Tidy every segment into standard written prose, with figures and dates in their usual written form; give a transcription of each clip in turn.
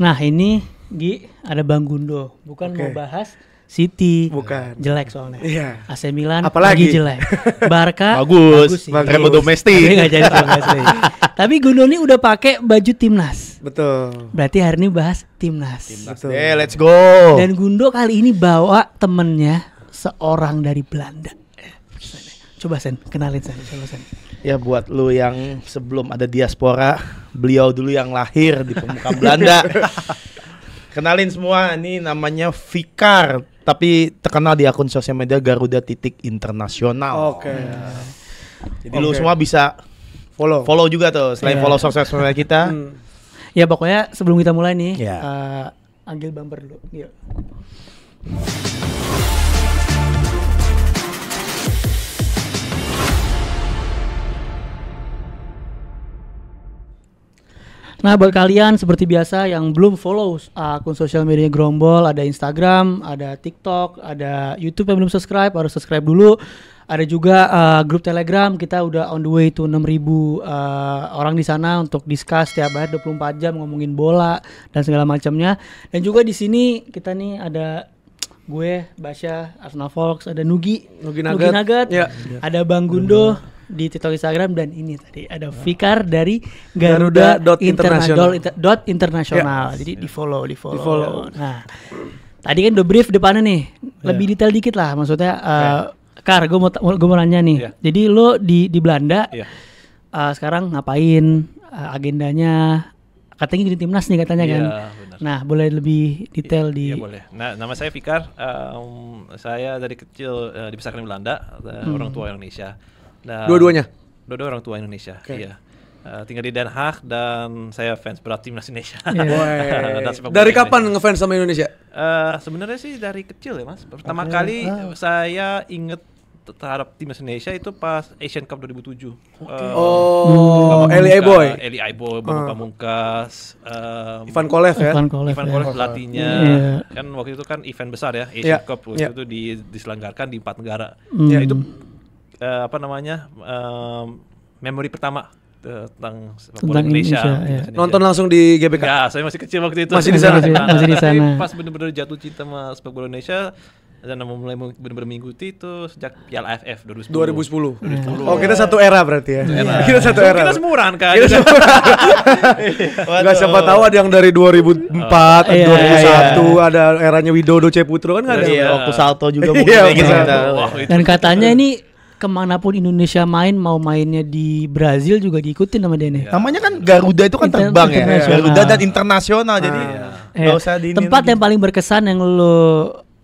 Nah ini Gi, ada Bang Gundo. Bukan mau bahas City, bukan jelek soalnya. Iya. AC Milan apalagi lagi jelek. Barca bagus sih. Remo Tapi domestik. nggak jadi domestik. Tapi Gundo ini udah pakai baju timnas. Betul. Berarti hari ini bahas timnas. Betul. Let's go. Dan Gundo kali ini bawa temennya seorang dari Belanda. Coba Sen, kenalin Sen. Coba Sen. Ya buat lu yang sebelum ada diaspora, beliau dulu yang lahir di pemuka Belanda. Kenalin semua, ini namanya Fikar, tapi terkenal di akun sosial media Garuda.internasional. Oke. Jadi lu semua bisa follow juga tuh, selain follow sosial media kita. Ya pokoknya sebelum kita mulai nih, Ya. Anggil bumper dulu. Yuk. Nah buat kalian seperti biasa yang belum follow akun sosial media Grombol, ada Instagram, ada TikTok, ada YouTube yang belum subscribe, harus subscribe dulu. Ada juga grup Telegram, kita udah on the way to 6.000 orang di sana untuk discuss tiap hari 24 jam ngomongin bola dan segala macamnya. Dan juga di sini kita nih ada gue, Basya, Arsenal Folks, ada Nugi Nugget, ya. ada Bang Gundo di TikTok, Instagram, dan ini tadi ada Fikar dari Garuda.internasional. Ya. Jadi di follow. Nah, tadi kan udah brief depannya nih, lebih detail dikit lah, maksudnya. Kar, gue mau nanya nih. Jadi lo di Belanda, sekarang ngapain? Agendanya? Katanya jadi timnas nih katanya kan. Benar. Nah, boleh lebih detail di. Iya boleh. Nah, nama saya Fikar. Saya dari kecil dibesarkan di Belanda, orang tua Indonesia. Dan Dua-duanya? Dua orang tua Indonesia. Iya. Tinggal di Den Haag dan saya fans berat timnas Indonesia. Dan sepak bola Dari Indonesia. kapan ngefans sama Indonesia? Sebenarnya sih dari kecil ya Mas. Pertama kali saya inget terhadap timnas Indonesia itu pas Asian Cup 2007. Eli Aiboy. Eli Aiboy, Bambang Pamungkas, Ivan Kolev ya. Ivan Kolev, Ivan ya. Kolev pelatihnya. Kan waktu itu kan event besar ya, Asian Cup waktu itu diselenggarkan di 4 negara. Ya itu memori pertama tentang sepak bola Indonesia. Nonton langsung di GBK. Ya, saya masih kecil waktu itu. Masih di sana? Masih di sana. Tapi pas benar-benar jatuh cinta sama sepak bola Indonesia dan mulai benar-benar mengikuti itu sejak Piala AFF 2010. 2010. Oh, kita satu era berarti ya. Kita satu era. Kita semuran kan. Enggak, siapa tahu ada yang dari 2004, 2001, ada eranya Widodo Ceputro kan enggak ada. Iya, waktu Salto juga Iya, mungkin kita. Dan katanya ini kemanapun Indonesia mau mainnya di Brazil juga diikutin sama dia nih. Namanya kan Garuda itu kan terbang ya. Internasional. Garuda dan internasional, jadi nggak usah di ini tempat lagi. yang paling berkesan yang lo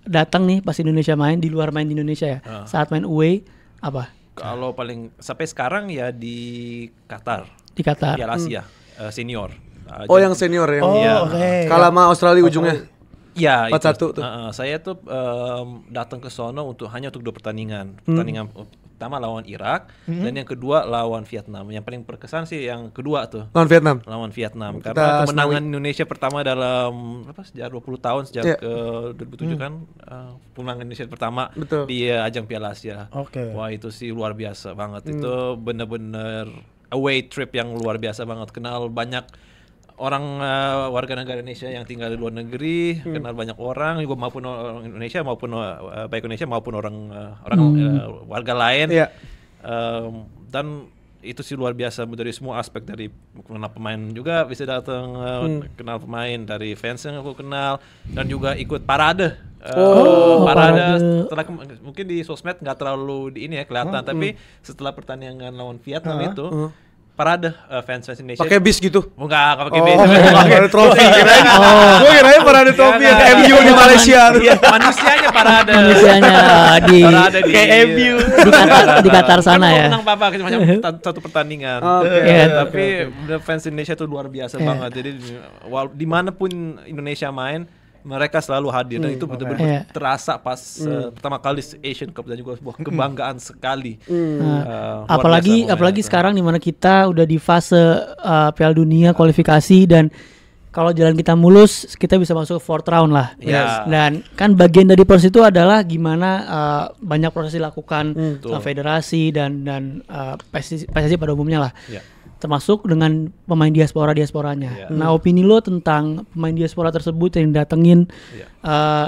datang nih pas Indonesia main, di luar main di Indonesia ya, saat main away apa? Kalau paling sampai sekarang ya di Qatar. Di Qatar. Piala Asia senior. Oh, yang senior yang Oke. kalah sama Australia ujungnya. Iya, 4-1 tuh. Saya tuh datang ke sono hanya untuk 2 pertandingan. Pertandingan pertama lawan Irak dan yang kedua lawan Vietnam. Yang paling berkesan sih yang kedua tuh. Lawan Vietnam. Lawan Vietnam Kita karena kemenangan Indonesia pertama dalam sejak 20 tahun sejak 2007 kan kemenangan Indonesia pertama di ajang Piala Asia. Oke. Wah, itu sih luar biasa banget. Itu bener-bener away trip yang luar biasa banget. Kenal banyak orang warga negara Indonesia yang tinggal di luar negeri, kenal banyak orang juga maupun orang Indonesia maupun baik Indonesia maupun orang warga lain. Dan itu sih luar biasa dari semua aspek, dari kenal pemain juga bisa datang, kenal pemain dari fans yang aku kenal, dan juga ikut parade. Parade setelah mungkin di sosmed nggak terlalu di ini ya kelihatan, tapi setelah pertandingan lawan Vietnam itu parade fans Indonesia Pakai bis gitu. Enggak pakai bis. Pakai trofi kirain. Gue kirain parade trofi ya MU di Malaysia. Manusianya parade. Manusianya di kayak MU di Qatar sana ya. Menang apa macam satu pertandingan. Tapi fans Indonesia tuh luar biasa banget. Jadi dimanapun Indonesia main, mereka selalu hadir dan itu benar-benar terasa pas pertama kali Asian Cup, dan juga sebuah kebanggaan sekali. Apalagi sekarang di mana kita udah di fase Piala Dunia kualifikasi, dan kalau jalan kita mulus kita bisa masuk ke 4th round lah. Dan kan bagian dari proses itu adalah gimana banyak proses dilakukan sama federasi dan PSSI pada umumnya lah. termasuk dengan pemain diasporanya. Iya. Nah, opini lo tentang pemain diaspora tersebut yang datengin,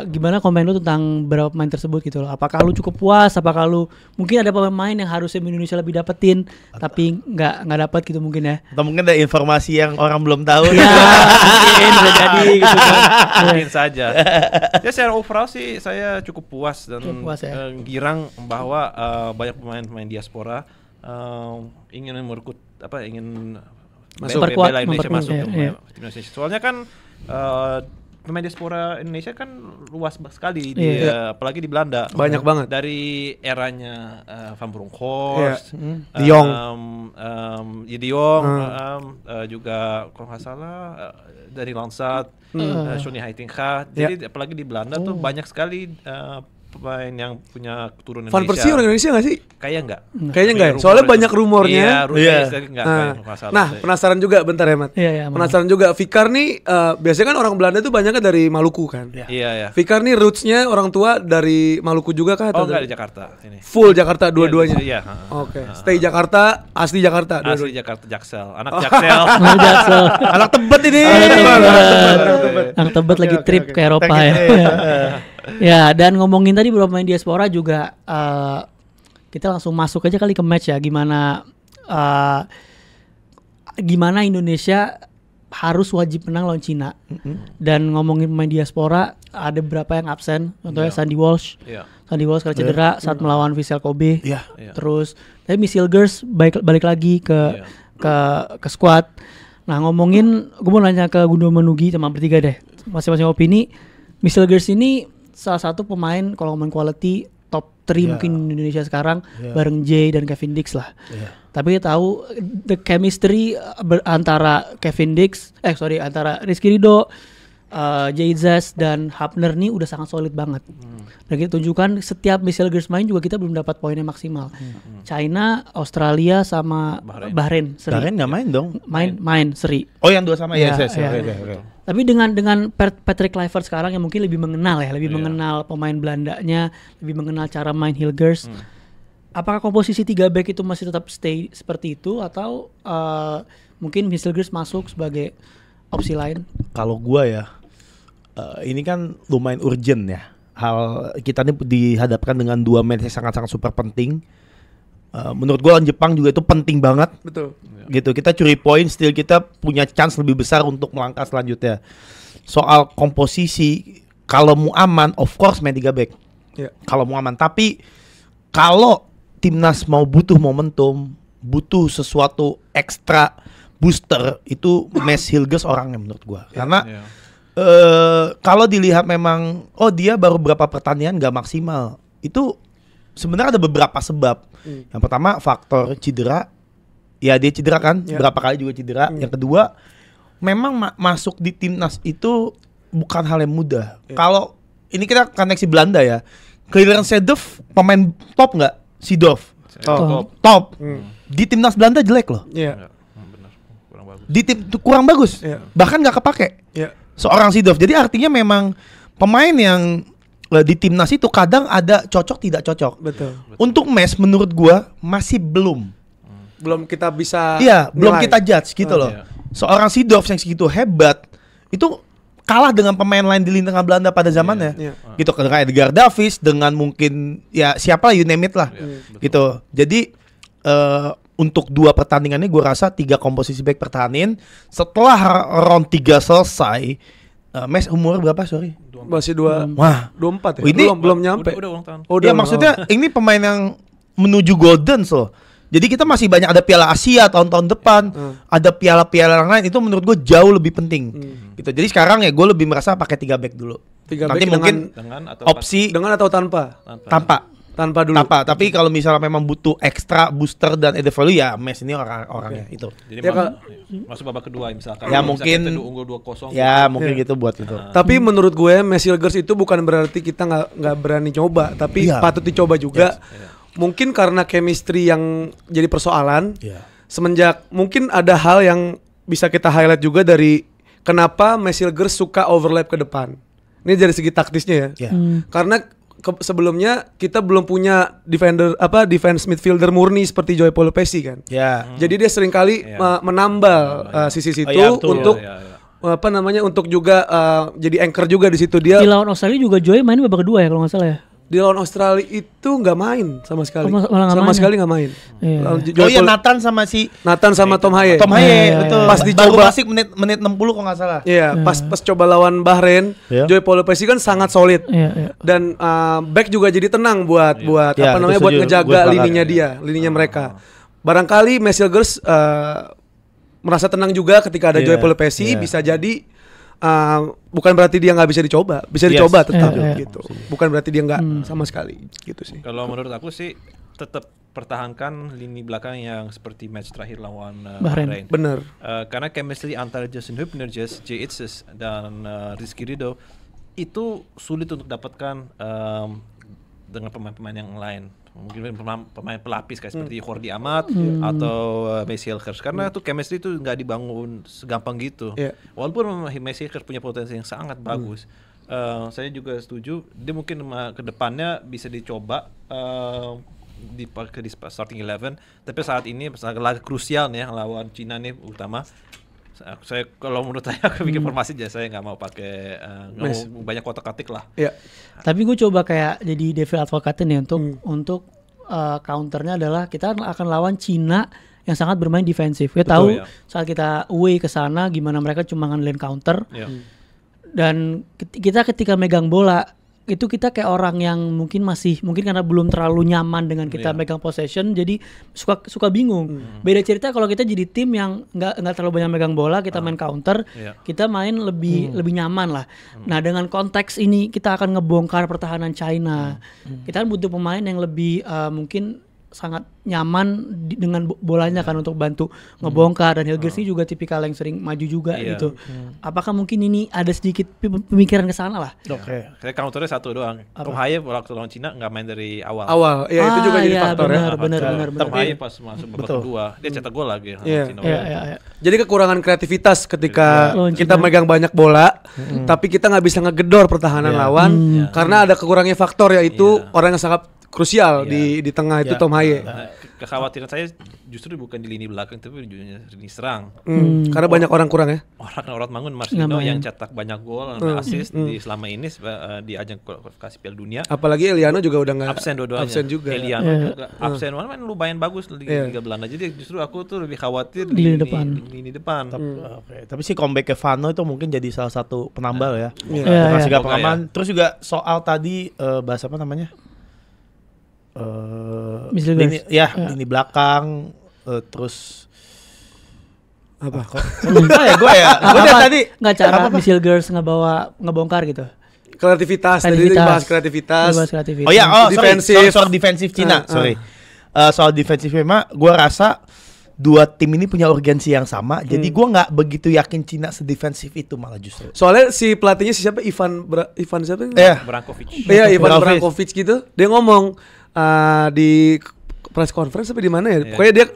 gimana komen lo tentang beberapa pemain tersebut gitu loh? Apakah lo cukup puas? Apakah lo mungkin ada pemain yang harusnya Indonesia lebih dapetin tapi nggak dapat gitu mungkin ya? Atau mungkin ada informasi yang orang belum tahu. Ya, mungkin bisa jadi gitu kan. Mungkin saja. Ya secara overall sih saya cukup puas dan Cukup puas, ya. girang bahwa banyak pemain-pemain diaspora ingin merekrut ingin Memperkuat, bela Indonesia masuk ke iya. tim Indonesia. Soalnya kan pemain diaspora Indonesia kan luas sekali Iya. apalagi di Belanda. Banyak banget. Dari eranya Van Bronckhorst, De Jong. De Jong, juga kalau nggak salah dari Lansat, Sonny Heitinga. Jadi apalagi di Belanda tuh banyak sekali pemain yang punya keturunan Van Indonesia. Persie orang Indonesia nggak sih? Kayaknya enggak. Kayaknya enggak ya? Soalnya banyak rumornya. Iya, rumornya Iya. enggak. Nah, penasaran juga bentar ya, Mat. Iya, Penasaran juga. Fikar nih biasanya kan orang Belanda tuh banyaknya dari Maluku kan. Iya. Fikar nih rootsnya orang tua dari Maluku juga kah? Oh, atau enggak dari- di Jakarta ini. Full Jakarta dua-duanya. Iya. Oke. Stay Jakarta, asli Jakarta Asli dua-duanya. Jakarta Jaksel. Anak Jaksel. Jaksel. Anak Tebet ini. Anak Tebet lagi oke, trip oke. ke Eropa ya. Ya, dan ngomongin tadi beberapa pemain diaspora juga kita langsung masuk aja kali ke match ya. Gimana Indonesia harus wajib menang lawan Cina. Dan ngomongin pemain diaspora ada beberapa yang absen. Contohnya Sandy Walsh. Iya. Sandy Walsh karena cedera saat melawan Vissel Kobe. Iya. Terus tapi Michelle Gers balik lagi ke squad. Nah, ngomongin, gue mau nanya ke Gundo Manugi sama bertiga deh. Masing-masing opini. Michelle Gers ini salah satu pemain kalau ngomong quality top 3 mungkin di Indonesia sekarang bareng Jay dan Kevin Dix lah. Tapi kita tahu the chemistry antara antara Rizky Ridho, Jay Zes dan Hapner nih udah sangat solid banget. Dan kita tunjukkan setiap Michelle Gers main juga kita belum dapat poinnya maksimal. China, Australia sama Bahrain seri. Bahrain nggak main dong. Main seri. Oh yang dua sama ya. Iya, iya. Tapi dengan Patrick Kluivert sekarang yang mungkin lebih mengenal mengenal pemain Belandanya, lebih mengenal cara main Hilgers. Apakah komposisi 3 back itu masih tetap stay seperti itu atau mungkin Hilgers masuk sebagai opsi lain? Kalau gua ya, ini kan lumayan urgent ya. Hal kita ini dihadapkan dengan 2 match yang sangat-sangat super penting. Menurut gua lawan Jepang juga itu penting banget. Betul. Gitu, kita curi poin, still kita punya chance lebih besar untuk melangkah selanjutnya. Soal komposisi, kalau mau aman, of course main 3 back. Iya. Kalau mau aman, tapi kalau timnas mau butuh momentum, butuh sesuatu ekstra booster, itu Mes Hilgers orangnya menurut gua. Karena kalau dilihat memang, dia baru berapa pertandingan gak maksimal. Itu sebenarnya ada beberapa sebab. Yang pertama faktor cedera. Ya dia cedera kan, berapa kali juga cedera. Yang kedua, memang masuk di timnas itu bukan hal yang mudah. Kalau ini kita koneksi Belanda ya, Clarence Seedorf pemain top nggak? Seedorf top. Di timnas Belanda jelek loh. Iya. Benar. Kurang bagus. Di tim kurang bagus, bahkan nggak kepake. Iya. Seorang Seedorf. Jadi artinya memang pemain yang di timnas itu kadang ada cocok tidak cocok. Betul. Untuk Mes menurut gua masih belum. Belum kita bisa Belum nilai. kita judge gitu loh. Iya. Seorang Seedorf yang segitu hebat itu kalah dengan pemain lain di lini tengah Belanda pada zamannya. Iya. Gitu dengan Edgar Davids, dengan mungkin ya siapa you name it lah. Gitu. Jadi untuk 2 pertandingan ini gue rasa 3 komposisi back pertahanin. Setelah round 3 selesai, Mes umur berapa sorry? Masih 2 Wah, 24 ya. Ini- belum nyampe. Udah ulang tahun. ya maksudnya ini pemain yang menuju golden loh. Jadi kita masih banyak ada Piala Asia tahun-tahun depan, ada piala-piala yang lain, itu menurut gue jauh lebih penting. Gitu. Jadi sekarang ya gue lebih merasa pakai 3 back dulu. 3 Nanti back mungkin Dengan atau opsi dengan atau tanpa? Tanpa dulu. tanpa. Tapi kalau misalnya memang butuh ekstra booster dan added value ya Mes ini orangnya itu. Jadi Ya, masuk babak kedua misalkan. Ya, Misalkan mungkin- kita unggul 2-0. Ya mungkin gitu buat itu. Tapi menurut gue Mes Hilgers itu bukan berarti kita nggak berani coba, tapi Iya. patut dicoba juga. Mungkin karena chemistry yang jadi persoalan. Iya. Semenjak mungkin ada hal yang bisa kita highlight juga dari kenapa Mes Hilgers suka overlap ke depan. Ini dari segi taktisnya ya. Ya. Karena sebelumnya kita belum punya defense midfielder murni seperti Joy Paulo Pesci kan. Ya. Jadi dia seringkali menambal sisi situ untuk untuk juga jadi anchor juga di situ dia. Di lawan Australia juga Joy main babak kedua ya kalau nggak salah ya. Di lawan Australia itu nggak main sama sekali. Malah Nggak main. Iya. Nathan sama Tom Haye. Tom Haye, betul. Pas dicoba baru masuk menit 60 kalau nggak salah. Iya, pas coba lawan Bahrain, Joy Paulo Pesci kan sangat solid. Dan back juga jadi tenang buat buat ngejaga lininya mereka. Barangkali Messilgers merasa tenang juga ketika ada Joy Paulo Pesci, bisa jadi bukan berarti dia nggak bisa dicoba tetap gitu. Bukan berarti dia nggak sama sekali gitu sih. Kalau menurut aku sih tetap pertahankan lini belakang yang seperti match terakhir lawan Bahrain. Bener. Karena chemistry antara Justin Hübner, Jay Itzes dan Rizky Ridho itu sulit untuk dapatkan dengan pemain-pemain yang lain. Mungkin pemain pelapis kayak seperti Jordi Amat atau Messi Hilgers, karena tuh chemistry itu nggak dibangun segampang gitu. Walaupun Messi Hilgers punya potensi yang sangat bagus, saya juga setuju dia mungkin ke depannya bisa dicoba di starting 11. Tapi saat ini laga krusial nih lawan Cina nih utama. Saya kalau menurut saya aku bikin formasi aja, saya nggak mau pakai mau banyak kotak-katik lah. Tapi gue coba kayak jadi devil advocate nih untuk counternya adalah kita akan lawan Cina yang sangat bermain defensif. Kita tahu saat kita away ke sana gimana mereka cuma ngandelin counter. Dan kita ketika megang bola itu kita kayak orang yang mungkin karena belum terlalu nyaman dengan kita megang possession, jadi suka bingung. Beda cerita kalau kita jadi tim yang nggak terlalu banyak megang bola, kita main counter, kita main lebih nyaman lah. Nah dengan konteks ini kita akan ngebongkar pertahanan China. Kita kan butuh pemain yang lebih mungkin sangat nyaman dengan bolanya kan untuk bantu ngebongkar, dan Hilgers ini juga tipikal yang sering maju juga gitu. Apakah mungkin ini ada sedikit pemikiran ke sana lah? Oke. Saya counternya satu doang. Tom Haye waktu lawan Cina nggak main dari awal. Itu juga jadi faktor benar. Tom Haye pas masuk babak kedua dia cetak gol lagi. Jadi kekurangan kreativitas ketika kita megang banyak bola, tapi kita nggak bisa ngegedor pertahanan lawan karena ada kekurangnya faktor, yaitu orang yang sangat krusial di tengah itu Tom Haye. Kekhawatiran saya justru bukan di lini belakang tapi di lini serang. Karena banyak orang kurang ya. Orang Mangun Marcelino yang cetak banyak gol dan assist di selama ini di ajang kualifikasi Piala Dunia. Apalagi Eliano juga udah nggak absen dua-duanya. Absen juga. Eliano juga absen. Main lumayan bagus di Liga Belanda. Jadi justru aku tuh lebih khawatir di lini depan. Tapi sih comeback ke Vano itu mungkin jadi salah satu penambal ya. Kasih pengaman. Terus juga soal tadi bahas apa namanya? Lini belakang, terus apa? Lupa ya gue ya. Udah tadi nggak cara Messilgers ngebongkar gitu. Kreativitas. Tadi bahas kreativitas. Soal defensif Cina. Soal defensif memang gue rasa dua tim ini punya urgensi yang sama. Jadi gue nggak begitu yakin Cina sedefensif itu malah justru. Soalnya si pelatihnya siapa? Ivan siapa? Brankovic. Iya, Ivan Brankovic gitu. Dia ngomong di press conference apa di mana ya? Pokoknya dia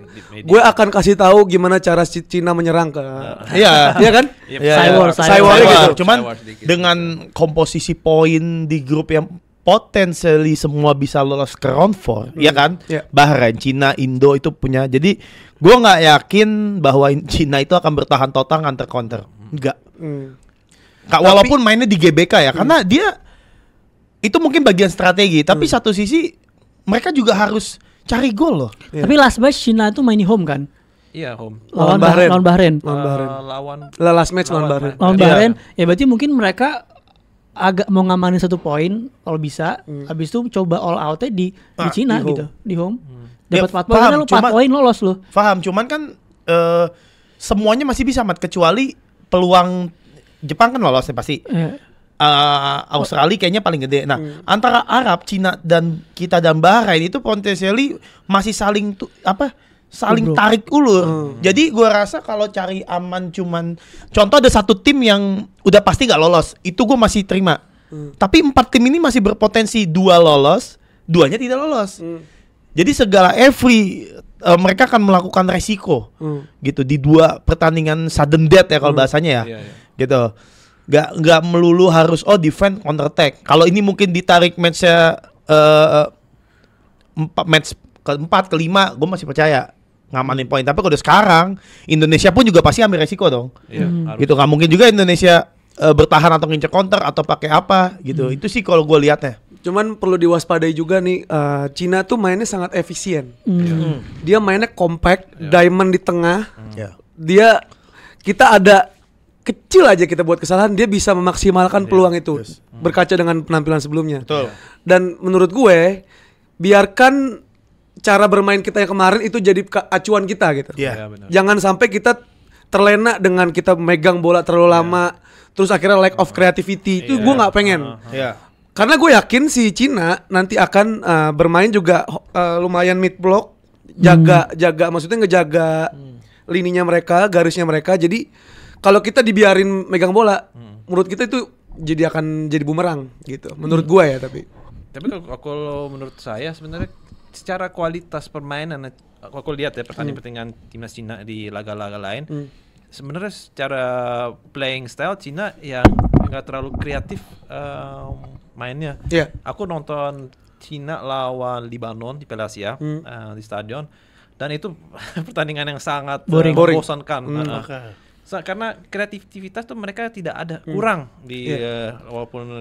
gue akan kasih tahu gimana cara Cina menyerang ke iya kan? Cywar gitu. Cuman dengan komposisi poin di grup yang potensially semua bisa lolos ke round 4, ya kan? Bahrain, Cina, Indo itu punya. Jadi gue nggak yakin bahwa Cina itu akan bertahan total counter counter. Enggak. Walaupun mainnya di GBK ya, karena dia itu mungkin bagian strategi. Tapi satu sisi mereka juga harus cari gol loh. Tapi last match Cina itu main di home kan? Iya, home. Lawan Bahrain. Last match lawan Bahrain. Lawan Bahrain. Ya berarti mungkin mereka agak mau ngamanin 1 poin kalau bisa. Habis itu coba all outnya di Cina gitu, di home. Dapat 4 poin, lu 4 poin lolos lu. Paham, cuman kan semuanya masih bisa kecuali peluang Jepang kan lolosnya pasti. Australia kayaknya paling gede. Nah, antara Arab, Cina dan kita dan Bahrain itu potensially masih saling tarik ulur. Jadi gua rasa kalau cari aman cuman contoh ada satu tim yang udah pasti gak lolos, itu gua masih terima. Tapi 4 tim ini masih berpotensi 2 lolos, 2-nya tidak lolos. Jadi segala mereka akan melakukan resiko gitu di 2 pertandingan sudden death ya kalau bahasanya ya. Gitu. Nggak melulu harus defend counter attack. Kalau ini mungkin ditarik matchnya 4 ke 5, gue masih percaya ngamanin poin. Tapi kalau sekarang Indonesia pun juga pasti ambil resiko dong. Gitu, nggak mungkin juga Indonesia bertahan atau ngincer counter atau pakai apa gitu. Itu sih kalau gue lihatnya. Cuman perlu diwaspadai juga nih, Cina tuh mainnya sangat efisien. Dia mainnya compact, diamond di tengah. Kita ada kecil aja kita buat kesalahan, dia bisa memaksimalkan peluang itu. Berkaca dengan penampilan sebelumnya. Betul. Dan menurut gue, biarkan cara bermain kita yang kemarin itu jadi acuan kita gitu. Jangan sampai kita terlena dengan kita megang bola terlalu lama, terus akhirnya lack of creativity. Itu gue nggak pengen. Karena gue yakin si Cina nanti akan bermain juga lumayan mid block, jaga maksudnya ngejaga lininya mereka, garisnya mereka. Jadi kalau kita dibiarin megang bola, menurut kita itu akan jadi bumerang gitu. Menurut gue ya tapi kalau menurut saya sebenarnya secara kualitas permainan, aku lihat ya pertandingan timnas Cina di laga-laga lain, sebenarnya secara playing style Cina yang nggak terlalu kreatif mainnya. Aku nonton Cina lawan Lebanon di Piala Asia di stadion, dan itu pertandingan yang sangat membosankan. Karena kreativitas tuh mereka tidak ada, kurang di walaupun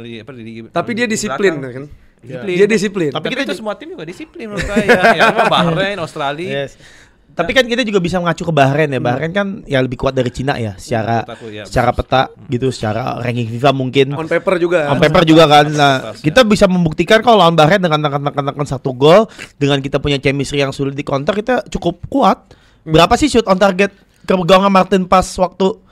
tapi dia disiplin kan. Dia disiplin. Tapi kita itu semua tim juga disiplin menurut saya. Ya Bahrain, Australia. Tapi kan kita juga bisa mengacu ke Bahrain ya. Bahrain kan ya lebih kuat dari Cina ya secara peta gitu, secara ranking FIFA mungkin. On paper juga kan. Nah, kita bisa membuktikan kalau lawan Bahrain dengan tekan 1 gol, dengan kita punya chemistry yang sulit di counter, kita cukup kuat. Berapa sih shoot on target ke gawang Martin pas waktu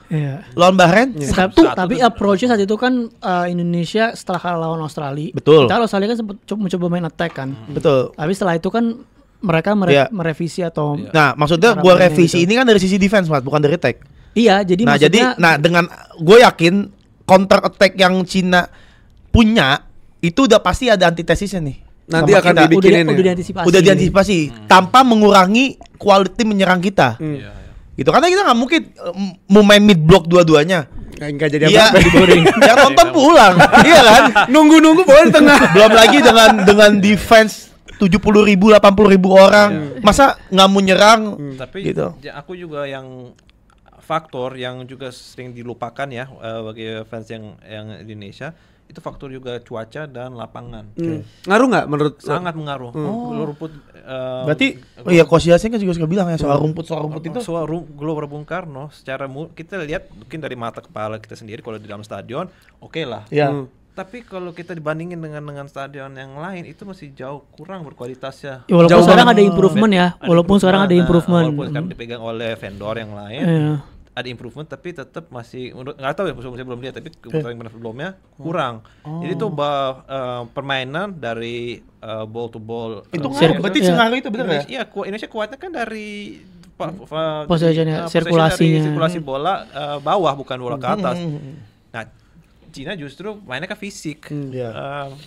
lawan Bahrain? Tapi approach-nya saat itu kan Indonesia setelah kalah lawan Australia. Betul. Kita Australia kan sempat mencoba main attack kan. Betul. Tapi setelah itu kan mereka merevisi atau Nah, maksudnya gue revisi gitu. Ini kan dari sisi defense, Mas, bukan dari attack. Iya, jadi maksudnya dengan gue yakin counter attack yang Cina punya itu udah pasti ada antitesisnya nih. Nanti akan dibikinin udah diantisipasi tanpa mengurangi quality menyerang kita. Gitu, karena kita nggak mungkin mau main mid block dua-duanya. Nggak jadi apa-apa di boring. Yang nonton pulang, iya kan? Nunggu bola di tengah. Belum lagi dengan defense 70.000, 80.000 orang, masa nggak mau nyerang? Tapi gitu. Aku juga yang faktor yang juga sering dilupakan ya bagi fans yang Indonesia, itu faktor juga cuaca dan lapangan. Ngaruh nggak menurut? Sangat mengaruh. Rumput. Berarti Coach Yasin kan juga suka bilang ya soal rumput itu. Soal Gelora Bung Karno, secara kita lihat mungkin dari mata kepala kita sendiri kalau di dalam stadion, oke lah. Tapi kalau kita dibandingin dengan stadion yang lain, itu masih jauh kurang berkualitasnya. Walaupun sekarang ada improvement ya. Walaupun sekarang dipegang oleh vendor yang lain, ada improvement, tapi tetap masih, nggak tahu ya, saya belum lihat, tapi pertandingan sebelumnya kurang. Jadi itu permainan dari ball to ball. Itu berarti sengaruh itu benar ya? Iya, Indonesia kuatnya kan dari sirkulasi bola bawah, bukan bola ke atas. Nah, Cina justru mainnya ke fisik.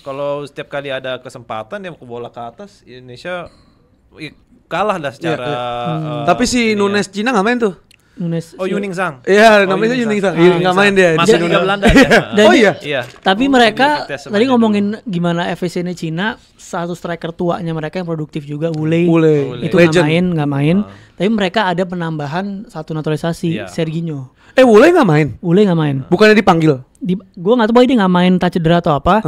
Kalau setiap kali ada kesempatan dia mau ke bola ke atas, Indonesia kalah dah secara. Tapi si Nunes Cina nggak main tuh. Yuning Zhang. Iya, namanya Yuning Zhang. Nggak main dia. Masih Liga Belanda ya. Iya. Tapi mereka tadi ngomongin gimana efisiennya Cina, satu striker tuanya mereka yang produktif juga, Wule. Itu nggak main. Tapi mereka ada penambahan satu naturalisasi, Serginho. Wule nggak main? Wule nggak main. Bukannya dipanggil? Gue nggak tahu bahwa dia nggak main, tak cedera atau apa.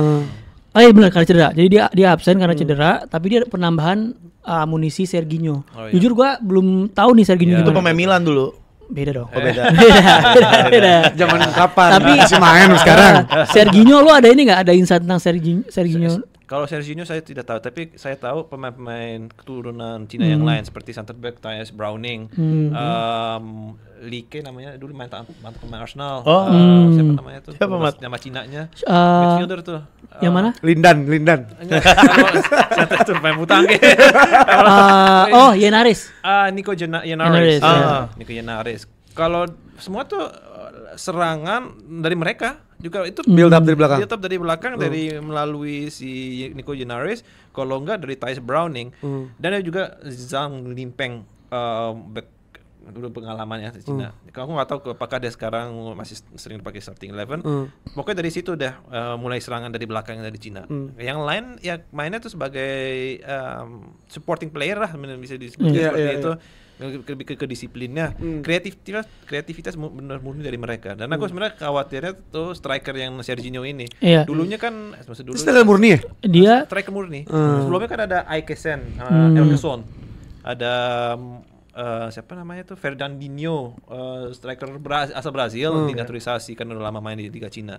Iya benar, karena cedera. Jadi dia absen karena cedera. Tapi dia ada penambahan amunisi Serginho. Jujur gue belum tahu nih Serginho itu pemain Milan dulu. Beda dong. Beda. Zaman kapan? Tapi masih main sekarang. Serginho, lo ada ini nggak? Ada insight tentang Serginho? Kalau Serginho saya tidak tahu, tapi saya tahu pemain-pemain keturunan Cina yang lain seperti center back Tyus Browning, Like namanya dulu mantan pemain Arsenal. Siapa namanya tuh? Nama Cinanya. Midfielder tuh. Yang mana? Lindan. Center tuh pemain butangke. Yenaris. Nico Yenaris. Nico Yenaris. Kalau semua tuh serangan dari mereka juga itu build up dari belakang. Build up dari belakang dari melalui si Nico Yenaris, kalau enggak dari Tyus Browning. Dan ada juga Zhang Limpeng, back dulu pengalamannya di Cina. Aku nggak tahu apakah dia sekarang masih sering pakai starting 11. Pokoknya dari situ udah mulai serangan dari belakang dari Cina. Yang lain ya mainnya tuh sebagai supporting player lah, bisa disebut seperti itu. Lebih ke disiplinnya, kreativitas benar murni dari mereka. Dan aku sebenarnya khawatirnya tuh striker yang Serginho ini. Dulunya kan dulu striker murni ya? Dia striker murni. Sebelumnya kan ada Aikesen, Elkeson, ada siapa namanya tuh Fernandinho, striker asal Brazil, dinaturalisasi karena udah lama main di Liga Cina.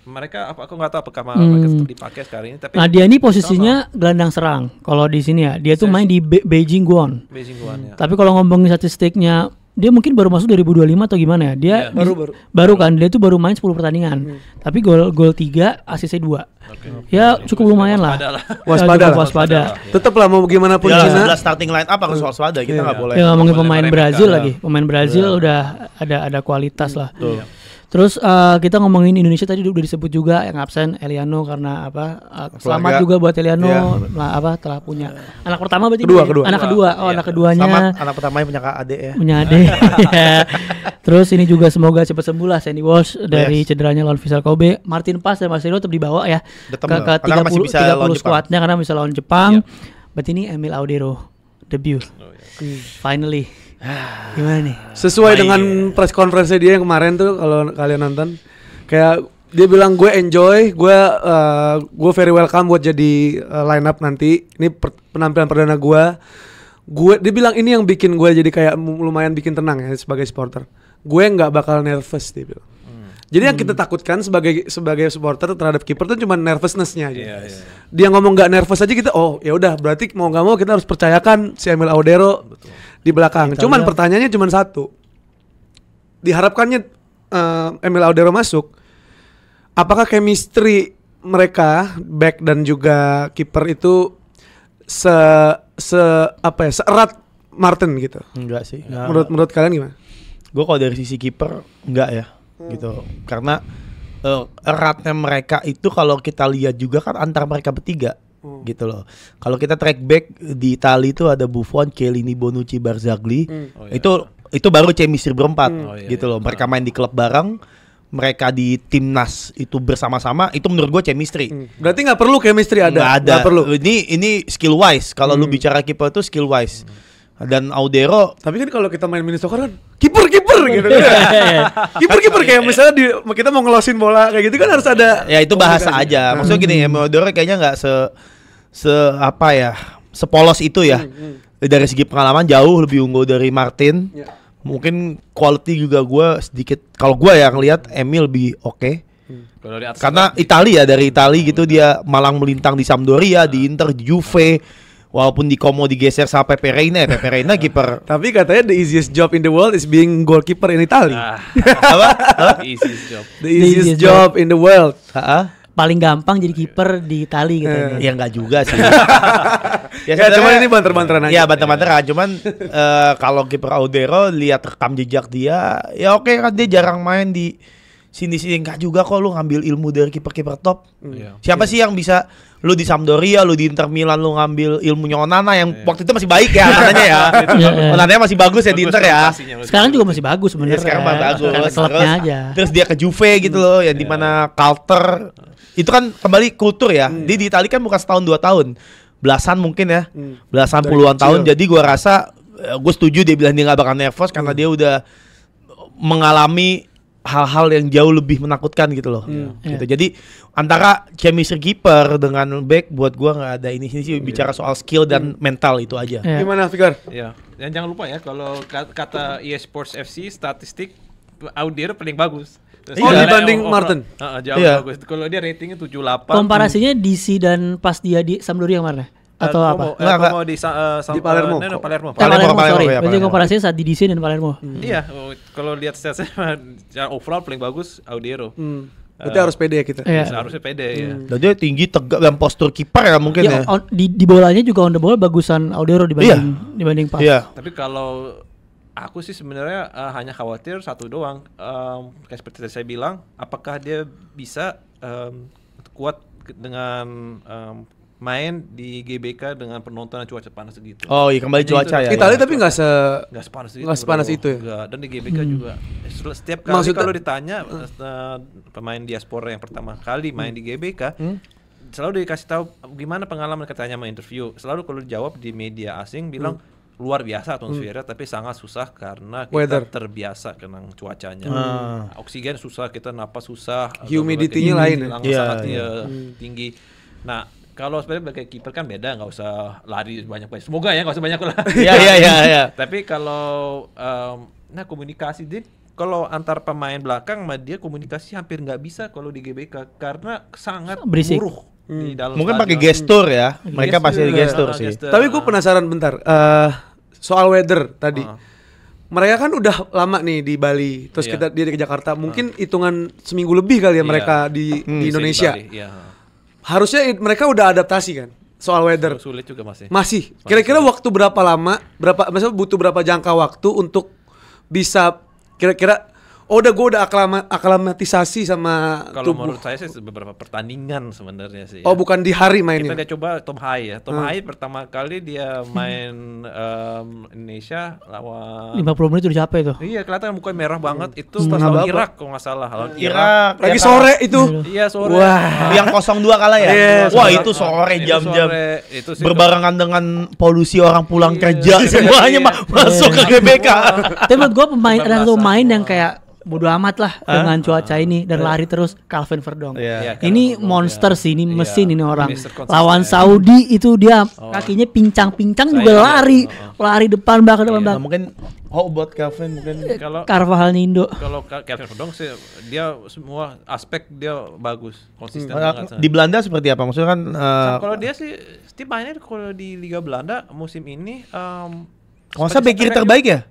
Mereka aku nggak tahu apakah mereka tetap dipakai sekarang ini, tapi dia ini posisinya gelandang serang. Kalau di sini ya, dia tuh main di Beijing Guoan. Ya. Tapi kalau ngomongin statistiknya, dia mungkin baru masuk 2025 atau gimana ya? Dia baru kan, dia tuh baru main 10 pertandingan. Tapi gol 3, asisnya 2. Ya cukup lumayan lah. Waspada. Tetap lah mau gimana pun Cina. Starting line up harus waspada, kita nggak boleh. Ya ngomongin pemain Brazil lagi. Pemain Brazil udah ada kualitas lah. Terus kita ngomongin Indonesia tadi udah disebut juga yang absen Eliano karena selamat juga buat Eliano telah punya anak pertama berarti anak keduanya. Selamat anak pertamanya punya adik ya. Punya adik. Terus ini juga semoga cepat sembuh lah Sandy Walsh dari cederanya lawan Vissel Kobe. Martin Paes dan Marcelo tetap dibawa ya ke 30 skuadnya karena bisa lawan Jepang. Berarti ini Emil Audero debut. Finally. Gimana nih? Sesuai dengan press conference dia yang kemarin tuh, kalau kalian nonton, kayak dia bilang gue enjoy, gue very welcome buat jadi line up nanti. Ini penampilan perdana gue. Dia bilang ini yang bikin gue jadi kayak lumayan bikin tenang ya sebagai supporter. Gue nggak bakal nervous, dia bilang. Jadi yang kita takutkan sebagai supporter terhadap kiper tuh cuma nervousness-nya aja. Dia ngomong nggak nervous aja kita, ya udah berarti mau nggak mau kita harus percayakan si Emil Audero di belakang. Cuman pertanyaannya cuma satu. Diharapkannya Emil Audero masuk, apakah chemistry mereka back dan juga kiper itu seerat Martin gitu? Enggak sih. Menurut kalian gimana? Gue kalau dari sisi kiper enggak ya. Gitu, karena eratnya mereka itu kalau kita lihat juga kan antara mereka bertiga, gitu loh. Kalau kita track back di Italia itu ada Buffon, Chiellini, Bonucci, Barzagli, itu baru chemistry berempat, gitu loh. Mereka main di klub bareng, mereka di timnas itu bersama-sama, itu menurut gue chemistry. Berarti nggak perlu chemistry ada. Nggak perlu. Ini skill wise. Kalau lu bicara kiper itu skill wise. Dan Audero, tapi kan kalau kita main mini soccer kan kiper gitu kan. Kiper kayak misalnya kita mau ngelosin bola kayak gitu kan harus ada. Ya itu bahasa aja. Maksudnya gini, Audero kayaknya nggak sepolos itu ya. Dari segi pengalaman jauh lebih unggul dari Martin. Mungkin quality juga gue sedikit, kalau gue ya ngelihat Emil lebih oke. Karena dari Italia gitu dia malang melintang di Sampdoria, di Inter, di Juve. Walaupun di Como digeser sama Pepe Reina kiper. Tapi katanya the easiest job in the world is being goalkeeper in Italy. Apa? The easiest job in the world. Paling gampang jadi kiper di Italia gitu. Ya enggak juga sih. Cuman ini banter-banteran aja. Ya banter-banteran. Cuman kalau kiper Audero lihat rekam jejak dia, ya oke kan dia jarang main di sini-sini. Enggak juga kok lu ngambil ilmu dari kiper-kiper top. Siapa sih yang bisa, lu di Sampdoria, lu di Inter Milan, lu ngambil ilmunya Onana yang waktu itu masih baik ya Onananya ya. Onananya masih bagus ya di Inter ya. Sekarang juga masih bagus sebenarnya. Sekarang masih bagus. Terus dia ke Juve gitu loh, yang dimana Carter itu kan kembali kultur ya. Dia di Italia kan bukan setahun 2 tahun, belasan mungkin ya, belasan puluhan tahun. Jadi gua rasa, gue setuju dia bilang dia nggak bakal nervous karena dia udah mengalami hal-hal yang jauh lebih menakutkan gitu loh. Gitu. Jadi antara chemistry keeper dengan back buat gua nggak ada ini sih bicara soal skill dan mental itu aja. Gimana Fikar? Ya, dan jangan lupa ya kalau kata EA Sports FC statistik Audero paling bagus. Dibanding Martin. Jauh bagus. Kalau dia ratingnya 78. Komparasinya DC dan pas dia di Sampdoria kemana? Atau apa? Di Palermo. Sorry. Berarti komparasinya saat di DC dan Palermo. Iya, kalau lihat statsnya overall paling bagus Audero. Berarti harus pede ya kita. Harusnya pede ya. Dan dia tinggi, tegak, dan postur kiper ya mungkin ya. Di bolanya juga on the ball bagusan Audero dibanding Pas. Tapi kalau aku sih sebenarnya hanya khawatir satu doang. Kayak seperti saya bilang, apakah dia bisa kuat dengan main di GBK dengan penonton yang cuaca panas segitu. Oh iya, kembali cuaca ya. Italia tapi nggak sepanas itu. Dan di GBK juga setiap kali kalau ditanya pemain diaspora yang pertama kali main di GBK selalu dikasih tahu gimana pengalaman, katanya sama interview. Selalu kalau dijawab di media asing bilang luar biasa atmosfernya, tapi sangat susah karena kita terbiasa kena cuacanya. Oksigen susah, kita napas susah, humidity-nya lain sangat tinggi. Nah, kalau sebagai kiper kan beda, nggak usah lari banyak. Semoga ya nggak usah banyak lah. Iya. Tapi kalau komunikasi dia, kalau antar pemain belakang sama dia komunikasi hampir nggak bisa kalau di GBK karena sangat berisik. buruh di dalam. Mungkin pakai gestur ya. Mereka pasti di gestur sih. Tapi gue penasaran bentar soal weather tadi. Mereka kan udah lama nih di Bali, terus dia ke Jakarta. Mungkin hitungan seminggu lebih kali ya mereka di Indonesia. Di Bali, harusnya mereka udah adaptasi kan soal weather. Sulit juga masih. Kira-kira waktu berapa lama? Maksudnya butuh berapa jangka waktu untuk bisa kira-kira gue udah aklamatisasi sama kalau tubuh. menurut saya sih beberapa pertandingan sebenarnya sih. Oh, bukan di hari mainnya. Kita coba Tom Hai ya. Tom Hai pertama kali dia main Indonesia lawan 50 menit udah capek tuh. Iya, kelihatan mukanya merah banget. Itu pas lawan Irak kalau nggak salah. Lawan Irak lagi sore itu. Iya, sore. Wah, yang 0-2 kalah ya. Wah, itu sore jam-jam. Berbarengan dengan polusi orang pulang kerja, semuanya masuk ke GBK. Tapi menurut gue ada satu pemain yang kayak bodo amat lah dengan cuaca ini dan lari terus, Calvin Verdong. Ini monster sih, ini mesin ini orang. Lawan Saudi itu dia kakinya pincang-pincang juga lari depan belakang. Mungkin buat Calvin mungkin kalau Carvajal Nindo. Kalau Calvin Verdong sih dia semua aspek dia bagus, konsisten banget. Di Belanda seperti apa? Maksudnya kan kalau dia sih mainnya kalau di Liga Belanda musim ini masa back kiri terbaik ya?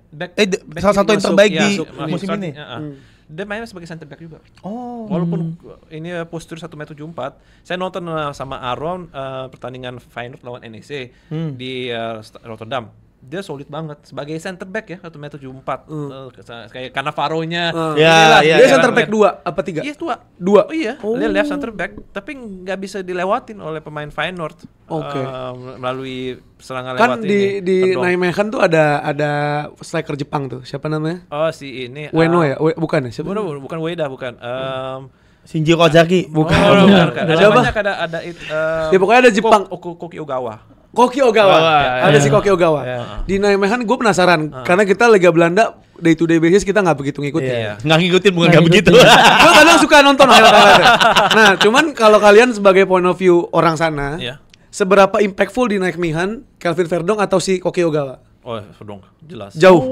Salah satu yang terbaik di musim ini. Dia mainnya sebagai center back juga. Walaupun ini postur 1,74 m. Saya nonton sama Aaron pertandingan Feyenoord lawan NEC di Rotterdam. Dia solid banget sebagai center back ya, 1,74 m. Kayak Cannavaro-nya. Dia center back 2 apa 3? Iya, 2. Oh iya, dia left center back, tapi nggak bisa dilewatin oleh pemain Feyenoord. Melalui serangan kan lewat di Nijmegen tuh ada striker Jepang tuh. Siapa namanya? Oh, si ini Ueno ya? Bukan ya? Siapa? Bukan Ueda, bukan. Shinji Kozaki. Bukan. Ada banyak, ada ya pokoknya ada Jepang. Koki Ogawa. Ada si Koki Ogawa. Di Nijmegen gue penasaran karena kita Liga Belanda day to day basis kita nggak begitu ngikutin. Nggak ngikutin, bukan nggak begitu. Gue kadang suka nonton highlight-highlight. Nah, cuman kalau kalian sebagai point of view orang sana, seberapa impactful di Nijmegen Calvin Verdong atau si Koki Ogawa? Oh, Verdong, jelas. Jauh.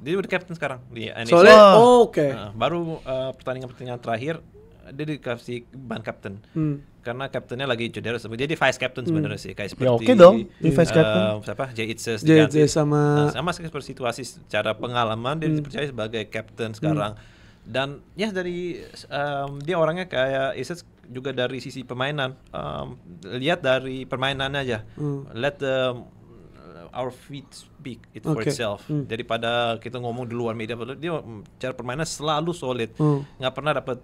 Dia udah captain sekarang di NEC. Soalnya, baru pertandingan terakhir dia dikasih ban captain. Karena kaptennya lagi cedera, jadi vice captain sebenarnya sih, kayak seperti oke dong, di vice captain. Siapa? Jay Itzes sama seperti situasi secara pengalaman dia dipercaya sebagai captain sekarang. Dan ya dari dia orangnya kayak Itzes juga dari sisi permainan. Lihat dari permainannya aja. Let our feet speak it for itself. Daripada kita ngomong di luar media, dia cara permainan selalu solid, nggak pernah dapat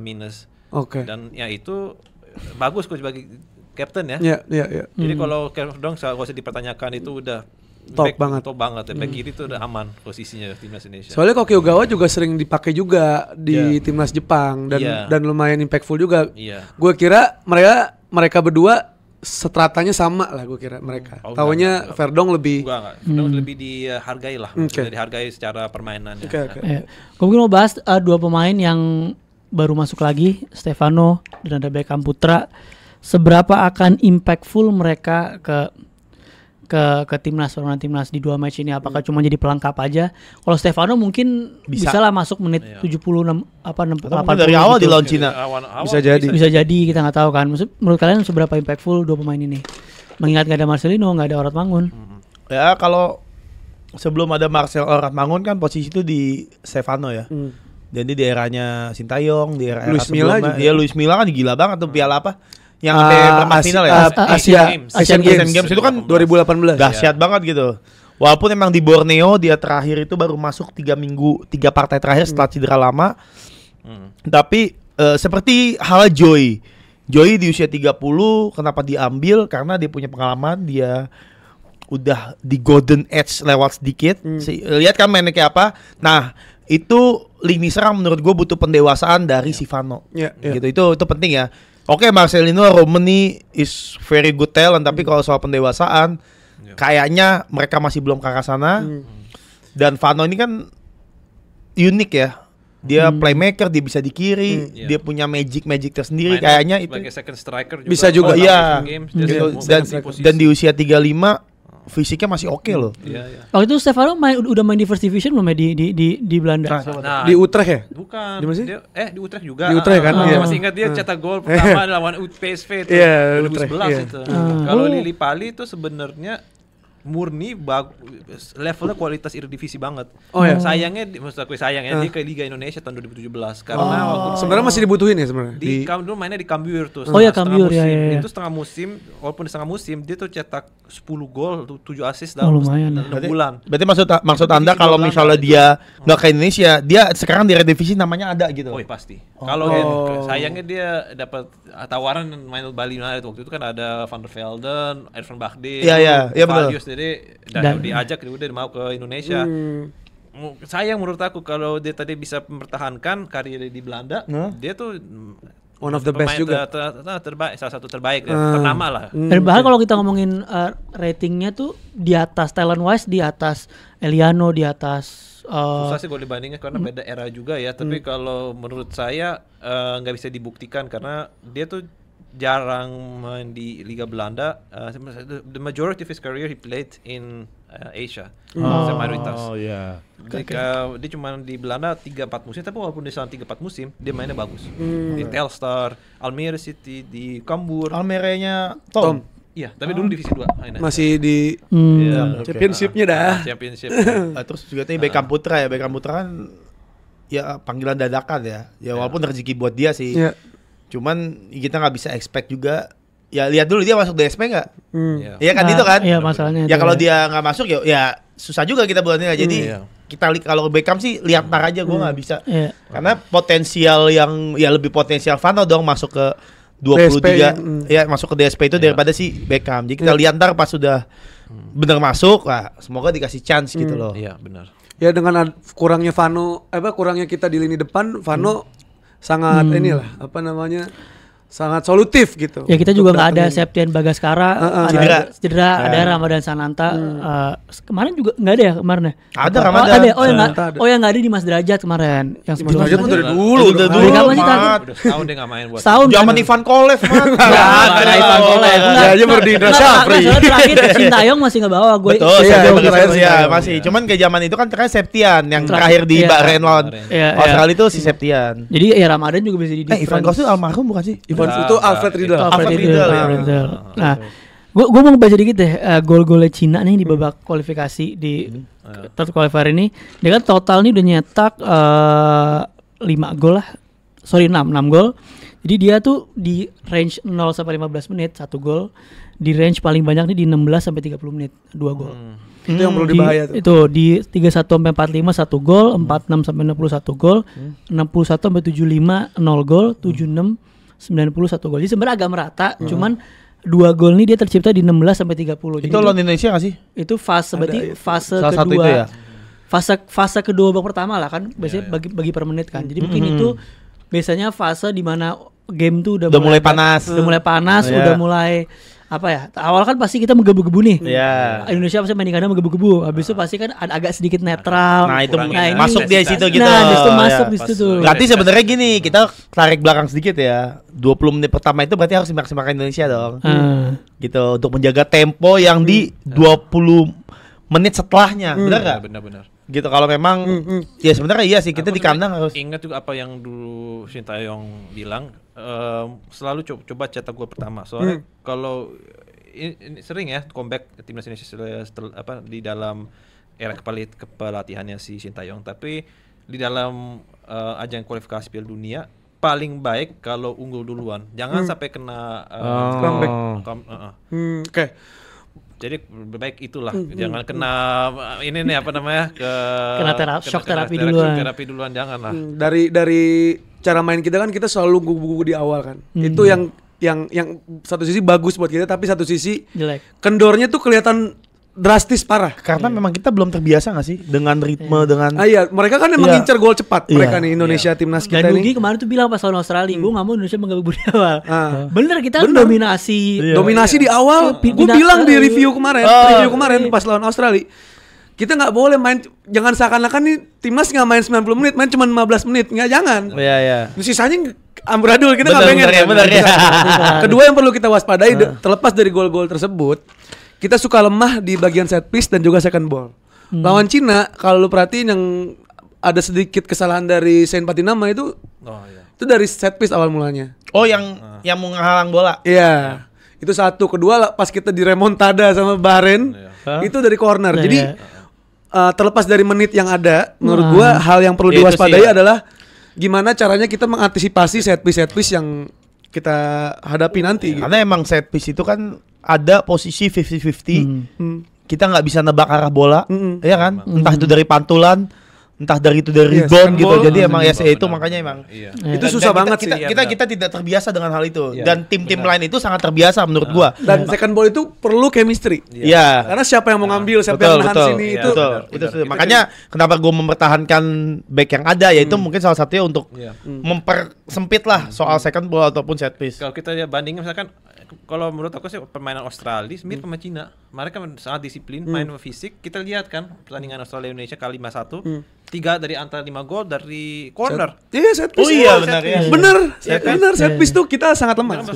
minus. Dan ya itu bagus coach sebagai captain ya. Iya. Jadi kalau Verdong nggak usah dipertanyakan, itu udah top banget ya. Back kiri itu udah aman posisinya timnas Indonesia. Soalnya Koki Ogawa juga sering dipakai juga di timnas Jepang dan lumayan impactful juga. Gue kira mereka berdua stratanya sama lah, gue kira mereka. Taunya Verdong lebih Verdong lebih dihargai lah, dihargai secara permainannya. Gue mungkin mau bahas dua pemain yang baru masuk lagi, Stefano dan ada Beckham Putra. Seberapa akan impactful mereka ke timnas di dua match ini? Apakah cuma jadi pelengkap aja? Kalau Stefano mungkin bisa lah masuk menit 76 80 dari awal di lawan Cina. Bisa jadi, kita nggak tahu kan. Menurut kalian seberapa impactful dua pemain ini? Mengingat nggak ada Marcelino, nggak ada Oratmangun. Ya kalau sebelum ada Marcel Oratmangun kan posisi itu di Stefano ya. Jadi di eranya Sintayong, di era Luis Milla juga. Iya, Luis Milla kan gila banget tuh, piala apa? Yang sampai perempat final ya? Asian Games itu kan 2018. Dahsyat banget gitu. Walaupun emang di Borneo dia terakhir itu baru masuk 3 partai terakhir setelah cedera lama. Tapi seperti halnya Joey di usia 30 kenapa diambil? Karena dia punya pengalaman, dia udah di golden age lewat sedikit. Lihat kan mainnya kayak apa. Nah, itu lini serang menurut gue butuh pendewasaan dari si Vano. Gitu. Itu penting ya. Oke, Marcelino Romani is very good talent, tapi kalau soal pendewasaan kayaknya mereka masih belum ke arah sana. Dan Vano ini kan unik ya. Dia playmaker, dia bisa di kiri, dia punya magic tersendiri. Kayaknya itu sebagai second striker juga. Bisa juga. Iya. Dan di usia 35 fisiknya masih oke loh. Waktu itu Stefano udah main di First Division belum ya di Belanda? Nah, di Utrecht ya? Bukan. Di mana sih? Di Utrecht juga. Di Utrecht kan? Saya masih ingat dia cetak gol pertama lawan PSV itu. 2011 itu. Kalau Lili Pali itu sebenarnya murni levelnya kualitas Eredivisie banget. Sayangnya maksud aku sayangnya dia ke Liga Indonesia tahun 2017 karena waktu sebenarnya masih dibutuhin ya sebenarnya. Dulu mainnya di Cambuur tuh. Cambuur ya. Itu setengah musim, walaupun di setengah musim dia tuh cetak 10 gol, 7 assist dalam 6 bulan. Berarti maksud Anda kalau misalnya dia nggak ke Indonesia, dia sekarang di Eredivisie namanya ada gitu. Pasti. Kalau sayangnya dia dapat tawaran main Bali United waktu itu kan ada Van der Velden, Ervan Bagde, betul. Jadi diajak dia udah mau ke Indonesia. Sayang menurut aku kalau dia tadi bisa mempertahankan karir di Belanda, dia tuh one of the best juga. Terbaik, salah satu terbaik ternama lah. Dan bahkan kalau kita ngomongin ratingnya tuh di atas talent wise, di atas Eliano, di atas susah sih kalau dibandingin karena beda era juga ya. Tapi kalau menurut saya nggak bisa dibuktikan karena dia tuh jarang main di Liga Belanda. The majority of his career he played in Asia. Mayoritas. Dia cuma di Belanda 3-4 musim, tapi walaupun dia selama 3-4 musim dia mainnya bagus. Di Telstar, Almere City, di Cambuur. Almerenya Tom. Iya, tapi dulu divisi 2. Masih di championship-nya dah. Championship. Terus juga tadi Beckham Putra ya. Beckham Putra kan ya panggilan dadakan ya. Ya walaupun rezeki buat dia sih. Cuman kita nggak bisa expect juga. Ya lihat dulu dia masuk DSP nggak? Iya kan itu kan? Iya masalahnya. Ya kalau dia nggak masuk ya susah juga kita buatnya. Jadi kita kalau Beckham sih lihat ntar aja, gue nggak bisa. Karena potensial yang ya lebih potensial Vano dong masuk ke 23 ya masuk ke DSP itu daripada si Beckham. Jadi kita lihat ntar pas sudah bener masuk, semoga dikasih chance gitu loh. Iya benar. Ya dengan kurangnya Vano, kurangnya kita di lini depan, Vano sangat sangat solutif gitu. Ya kita juga nggak ada Septian Bagaskara, cedera, ada Ramadan Sananta. Kemarin juga nggak ada ya kemarin ya? Ada Ramadan. Ada. Yang nggak ada di Mas Derajat kemarin. Yang Mas Derajat tuh dari dulu. Dari kapan sih tadi? Setahun dia nggak main buat. Zaman Ivan Kolev mah. Ada Ivan Kolev. Ya aja Berdindra Syafri. Terakhir Sintayong masih nggak bawa gue. Betul. Masih. Cuman ke zaman itu kan terakhir Septian yang terakhir di Bahrain lawan Australia itu si Septian. Jadi ya Ramadan juga bisa di. Ivan Kolev itu almarhum bukan sih? Ivan itu Alfred Riedel. Nah, gue mau baca dikit deh gol-golnya Cina nih di babak kualifikasi di third qualifier ini. Dia kan total nih udah nyetak 5 gol lah. 6 gol. Jadi dia tuh di range 0 sampai 15 menit 1 gol. Di range paling banyak nih di 16 sampai 30 menit 2 gol. Itu yang perlu dibahaya tuh. Itu di 31 sampai 45 1 gol, 46 sampai 61 gol, 61 sampai 75 0 gol, 76 91 gol. Jadi sebenarnya agak merata, cuman 2 gol nih dia tercipta di 16 sampai 30. Itu lawan Indonesia enggak sih? Itu fase berarti fase salah kedua. Itu ya? Fase kedua babak pertama lah kan, biasanya bagi per menit kan. Jadi mungkin itu biasanya fase di mana game tuh udah mulai panas. Udah mulai apa ya? Awal kan pasti kita menggebu-gebu nih. Indonesia pasti main di kandang menggebu-gebu. Habis itu pasti kan ada agak sedikit netral. Nah, itu masuk dia situ gitu. Nah, itu masuk di situ tuh. Berarti sebenarnya gini, kita tarik belakang sedikit ya. 20 menit pertama itu berarti harus dimaksimalkan Indonesia dong. Gitu untuk menjaga tempo yang di 20 menit setelahnya. Benar enggak? Benar. Gitu kalau memang ya sebenarnya iya sih kita di kandang harus ingat juga apa yang dulu Sintayong bilang, selalu coba cetak gol pertama. Soalnya kalau ini sering ya comeback timnas Indonesia di dalam era kepelatihannya si Sintayong, tapi di dalam ajang kualifikasi Piala Dunia paling baik kalau unggul duluan. Jangan sampai kena comeback. Oke. Jadi lebih baik itulah, jangan kena ini nih kena shock terapi duluan jangan lah. Dari cara main kita kan kita selalu gugu-gugu di awal kan. Itu yang yang satu sisi bagus buat kita tapi satu sisi jelek. Kendornya tuh kelihatan drastis parah. Karena memang kita belum terbiasa gak sih dengan ritme dengan. Iya, mereka kan emang ngincer gol cepat. Mereka nih Indonesia timnas kita dan nih. Nugi kemarin tuh bilang pas lawan Australia, gue nggak mau Indonesia mengganggu di awal. Bener kita dominasi. Dominasi di awal. Gue bilang di review kemarin pas lawan Australia. Kita nggak boleh main, jangan seakan-akan nih timnas nggak main 90 menit, main cuma 15 menit, nggak jangan. Iya. Sisanya amburadul kita nggak pengen. Bener. Kedua yang perlu kita waspadai terlepas dari gol-gol tersebut, kita suka lemah di bagian set piece dan juga second ball. Lawan Cina, kalau lu perhatiin yang ada sedikit kesalahan dari Saint Patinama itu dari set piece awal mulanya. Oh yang mau ngehalang bola. Iya. Itu satu. Kedua pas kita diremontada sama Bahrain, itu dari corner. Jadi terlepas dari menit yang ada, menurut gua hal yang perlu diwaspadai adalah gimana caranya kita mengantisipasi set piece yang kita hadapi nanti. Karena emang set piece itu kan ada posisi 50-50. Kita nggak bisa nebak arah bola, ya kan? Entah itu dari pantulan, entah dari rebound gitu. Jadi emang itu makanya emang itu susah banget sih. Kita tidak terbiasa dengan hal itu. Dan tim-tim lain itu sangat terbiasa menurut gua. Dan second ball itu perlu chemistry. Iya. Karena siapa yang mau ngambil, siapa yang menahan sini itu. Itu makanya kenapa gua mempertahankan back yang ada, yaitu mungkin salah satunya untuk mempersempit lah soal second ball ataupun set piece. Kalau kita bandingin misalkan, kalau menurut aku sih permainan Australia mirip sama Cina. Mereka sangat disiplin, main fisik. Kita lihat kan pertandingan Australia Indonesia kali 5-1. 3 dari antara 5 gol dari corner. Iya, set piece. Oh iya benar ya. Bener set piece tuh kita sangat lemah.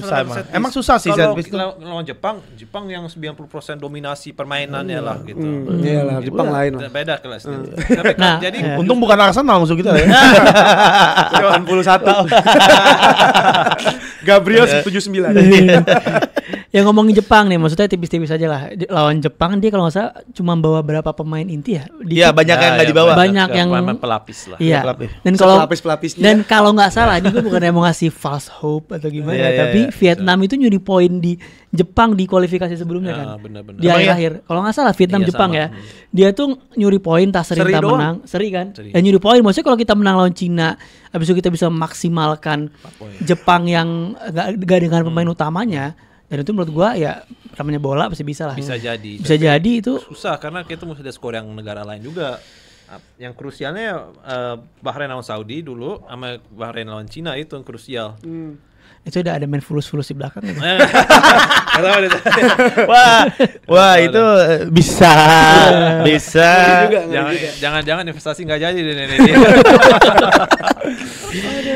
Emang susah sih set piece. Kalau lawan Jepang yang 90% dominasi permainannya lah gitu. Iyalah, Jepang lain lah. Beda kelasnya. Jadi untung bukan Arsenal musuh kita ya. 81. Gabriel 79. Yang ngomongin Jepang nih, maksudnya tipis-tipis aja lah. Lawan Jepang dia kalau nggak salah cuma bawa berapa pemain inti ya? Iya, banyak yang nggak dibawa. Banyak yang pelapis lah. Iya. Dan kalau pelapis-pelapisnya. Dan kalau nggak salah, ini gue bukan mau ngasih false hope atau gimana, tapi Vietnam itu nyuri poin di Jepang di kualifikasi sebelumnya kan. Bener-bener. Di akhir. Kalau nggak salah Vietnam Jepang ya. Dia tuh nyuri poin tak seri tak menang. Seri kan? Dan nyuri poin. Maksudnya kalau kita menang lawan Cina, habis itu kita bisa memaksimalkan Jepang yang gak dengan pemain utamanya. Dan itu menurut gua ya namanya bola pasti bisa lah. Bisa jadi. Bisa jadi itu susah karena kita mesti ada skor yang negara lain juga. Yang krusialnya Bahrain lawan Saudi dulu sama Bahrain lawan Cina itu yang krusial. Itu udah ada main fulus di belakang ya. Wah itu bisa. Jangan investasi nggak jadi deh.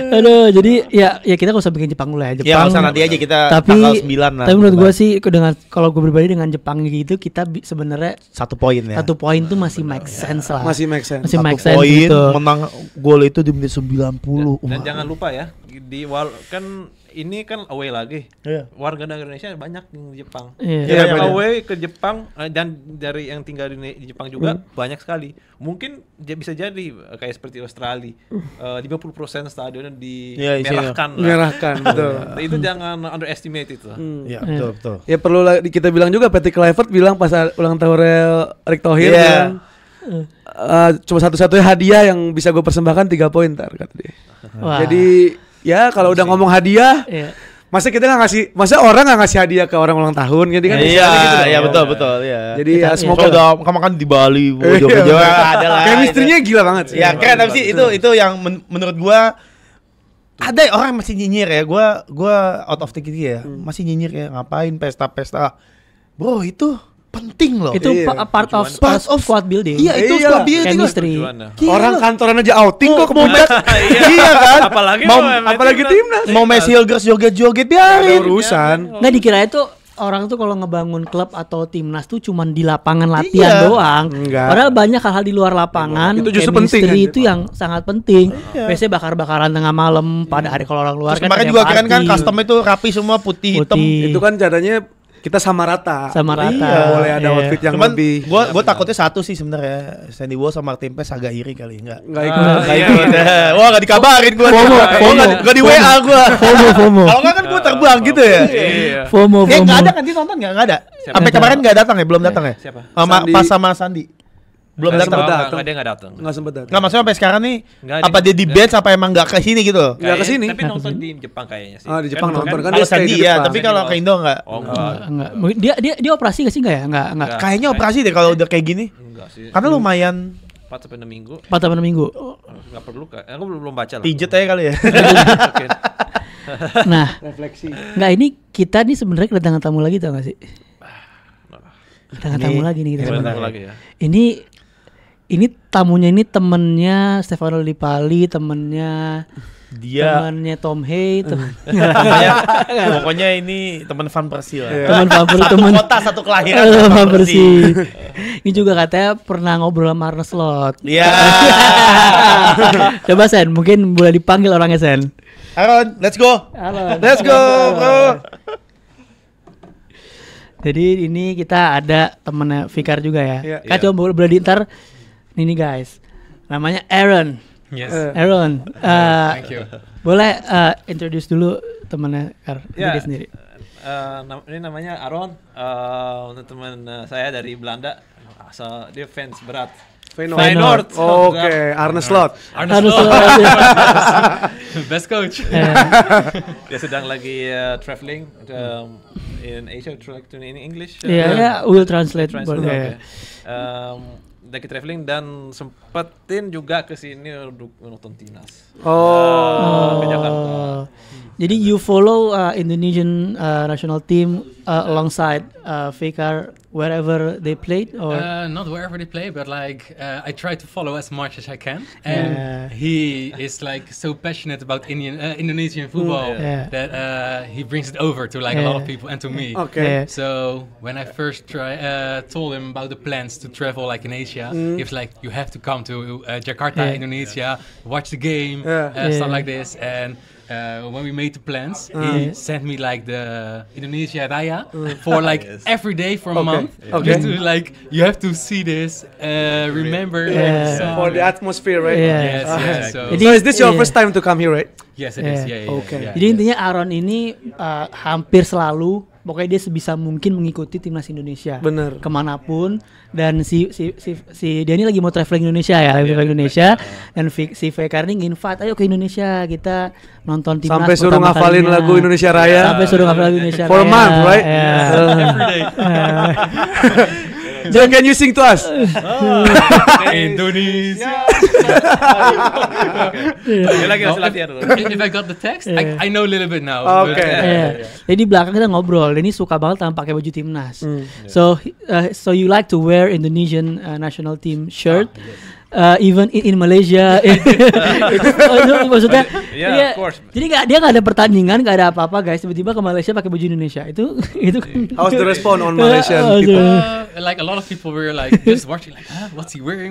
Aduh, jadi ya kita nggak usah bikin Jepang dulu ya. Jepang usah nanti aja kita tanggal 9 lah. Tapi menurut gue sih kalau gue pribadi dengan Jepang gitu kita sebenarnya 1 poin ya. 1 poin tuh masih make sense lah. Masih make sense. 1 poin gitu. Menang gol itu di menit 90. Dan jangan lupa ya kan ini kan away lagi. Warga negara Indonesia banyak di Jepang. Away ke Jepang dan dari yang tinggal di Jepang juga banyak sekali. Mungkin bisa jadi kayak seperti Australia. 50% stadionnya dimerahkan. Merahkan, betul. Itu jangan underestimate itu. Iya, betul. Ya perlu kita bilang juga Patrick Kluivert bilang pas ulang tahun Erick Thohir bilang cuma satu-satunya hadiah yang bisa gue persembahkan 3 poin kata dia. Jadi ya kalau udah ngomong hadiah, masa kita nggak ngasih, masa orang nggak ngasih hadiah ke orang ulang tahun gitu kan? Iya betul ya. Jadi ya semoga kamu kan di Bali, Jawa ada lah. Chemistry-nya gila banget sih. Ya keren tapi sih itu yang menurut gua ada orang masih nyinyir ya. Gua out of the key ya. Masih nyinyir ya, ngapain pesta-pesta. Bro, itu penting loh. Itu part of squad building. Iya, itu squad building. Chemistry. Orang kantoran aja outing kok ke puncak. Iya kan? Apalagi timnas. Mau Messi Hilgers joget-joget biarin. Urusan. Nggak dikira itu orang tuh kalau ngebangun klub atau timnas tuh cuman di lapangan latihan doang. Padahal banyak hal-hal di luar lapangan. Itu justru penting. Itu yang sangat penting. Biasanya bakar-bakaran tengah malam pada hari kalau orang luar. Terus kemarin juga keren kan custom itu rapi semua putih hitam. Itu kan caranya kita sama rata. Boleh ada outfit yang lebih. Gue takutnya satu sih sebenarnya. Sandy Walsh sama Martin Paes agak iri kali. Enggak ikut. Wah, enggak dikabarin gue. Enggak di WA gue. FOMO. Kalau enggak kan gue terbang gitu ya. FOMO. Enggak ada kan dia nonton enggak ada. Sampai kemarin enggak datang ya, belum datang ya. Siapa? Pas sama Sandi. Belum datang. Dia nggak datang. Nggak sempet datang. Nggak, maksudnya sampai sekarang nih apa dia di bench apa emang nggak ke sini gitu? Nggak ke sini. Tapi nonton di Jepang kayaknya sih. Di Jepang nonton kan. Alasan dia, tapi kalau ke Indo nggak. Oh enggak. Dia operasi nggak sih enggak? Kayaknya operasi deh kalau udah kayak gini. Enggak sih. Karena lumayan 4-6 minggu. 4-6 minggu. Enggak perlu kan? Aku belum baca lah. Pijet aja kali ya. Nah, refleksi. Enggak, ini kita nih sebenarnya kedatangan tamu lagi tau gak sih? Kedatangan tamu lagi nih kita. Lagi ya. Ini tamunya ini temennya Stefano Lillipali, temennya Tom Hay, pokoknya ini teman Van Persie lah. teman kota satu kelahiran Van Persie. Ini juga katanya pernah ngobrol sama Arne Slot. Iya. Coba Sen, mungkin boleh dipanggil orangnya Sen. Aaron, let's go. Let's go, bro. Jadi ini kita ada temennya Fikar juga ya. Yeah. Coba boleh diintar. Ini guys, namanya Aaron. Yes. Aaron, Thank you. boleh introduce dulu temannya diri sendiri. Ini namanya Aaron, teman saya dari Belanda. So, dia fans berat. Feyenoord. Oke, Arne Slot. Best coach. Dia sedang lagi traveling in Asia, in English. Yeah, we'll translate. Okay. Lagi traveling dan sempetin juga ke sini untuk nonton timnas. Ke Jakarta. Jadi you follow Indonesian national team alongside Fikar wherever they played, or not wherever they play, but like I try to follow as much as I can. And he is like so passionate about Indonesian football that he brings it over to like a lot of people and to me. Okay. So when I first told him about the plans to travel like in Asia, he was like, "You have to come to Jakarta, Indonesia, watch the game, stuff like this." And when we made the plans, he sent me like the Indonesia Raya for like every day for a month. Just to like, you have to see this, remember for the atmosphere, right? Yes. So is this your first time to come here, right? Yes, it is. Yeah. Jadi intinya Aaron ini hampir selalu, pokoknya dia sebisa mungkin mengikuti timnas Indonesia. Bener. Kemanapun, dan si dia ini lagi mau traveling Indonesia ya, traveling Indonesia, dan si Fikar ini invite, ayo ke Indonesia kita nonton timnas. Sampai suruh ngafalin lagu Indonesia Raya. Sampai suruh ngafalin lagu Indonesia Raya. For a month, right? Every day. So can you sing to us? Indonesia. If I got the text, I know a little bit now. Okay. Jadi di belakang kita ngobrol. Ini suka banget sama pakai baju timnas. So you like to wear Indonesian national team shirt. Even in Malaysia. Maksudnya of course. Jadi dia nggak ada pertandingan, nggak ada apa-apa guys, tiba-tiba ke Malaysia pakai baju Indonesia. Itu kan. How's the response on Malaysian people? Like a lot of people were like just watching like, what's he wearing?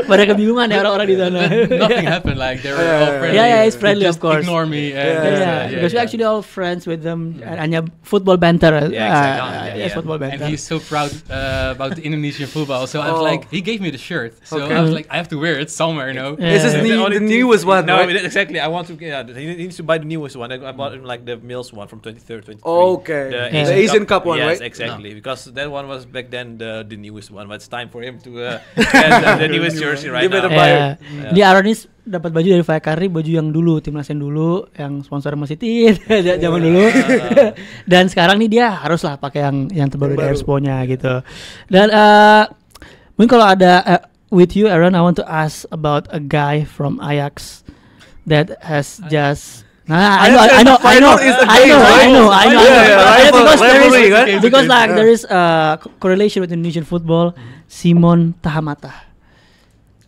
Pada kebingungan ya orang-orang di sana. Nothing happened, like they were all friendly. Yeah, it's friendly, of course. Ignore me. Because we're actually all friends with them. Hanya football banter. Exactly. Football banter. And he's so proud about the Indonesian football. So I was like, he gave me the shirt. So I was like, I have to wear it somewhere, you know. This is the newest one. No, right? exactly. I want to. Yeah, he needs to buy the newest one. I bought him like the Mills one from 23rd, 23. Okay. The Asian Cup one, right? Yes, exactly. Because that one was back then the newest one. But it's time for him to get the newest jersey right now. Di Aaron ini dapat baju dari Fikari, baju yang dulu, timnas yang dulu, yang sponsor City zaman dulu. Dan sekarang nih dia haruslah pakai yang terbaru dari Expo-nya gitu. Dan mungkin kalau ada with you Aaron, I want to ask about a guy from Ajax that has just I know. Because like there is a correlation with Indonesian football. Simon Tahamata.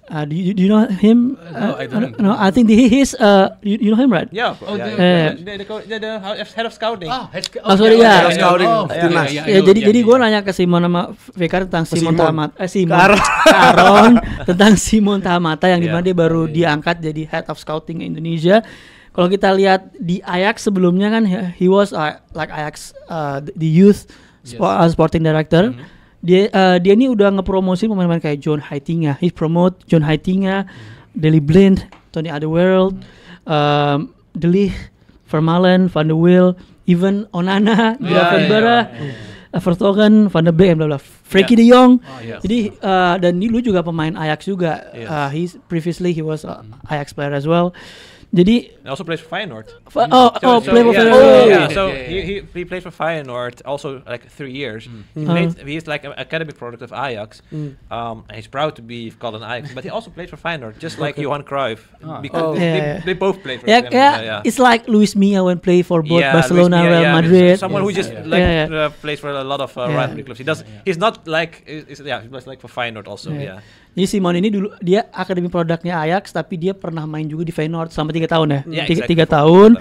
Do you know him? No, I don't. No, I think he's you know him, right? Yeah. The head of scouting. Sorry, head of scouting. Jadi gue nanya ke Simon sama Fikar tentang Simon Tahamata. Aaron tentang Simon Tahamata yang dimana dia baru diangkat jadi head of scouting Indonesia. Kalau kita lihat di Ajax sebelumnya kan, he was like Ajax the youth sporting director. Dia ini udah ngepromosi pemain-pemain kayak John Heitinga. He promote John Heitinga, Daley Blind, Tony Alderweireld, De Ligt, Vermaelen, Van de Wiel, even Onana, Gravenberch. Vertonghen, Van de Beek, and bla bla. Frankie De Jong. Jadi dan lu juga pemain Ajax juga. He was Ajax player as well. Jadi also plays for Feyenoord. Play for Feyenoord. So he played for Feyenoord also like 3 years. He's like an academy product of Ajax. And he's proud to be called an Ajax, but he also played for Feyenoord, just like Johan Cruyff, because they both played for Feyenoord. It's like Luis Milla when play for both Barcelona, Real Madrid. Someone who just plays for a lot of rivalry clubs. He's not like he plays like for Feyenoord also. Jadi Simon ini dulu dia akademi produknya Ajax, tapi dia pernah main juga di Feyenoord selama 3 tahun ya. 3 tahun.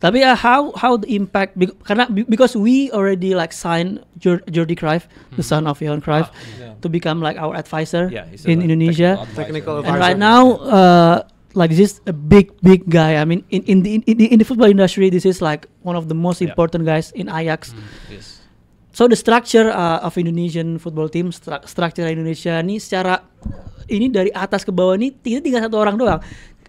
Tapi how the impact karena because we already like signed Jordi Cruyff, the son of Johan Cruyff, to become like our advisor in Indonesia. Technical advisor. And right now, like this is a big guy. I mean, in the football industry, this is like one of the most important guys in Ajax. Yes. So the structure of Indonesian football team, structure Indonesia ini secara ini dari atas ke bawah ini tinggal satu orang doang.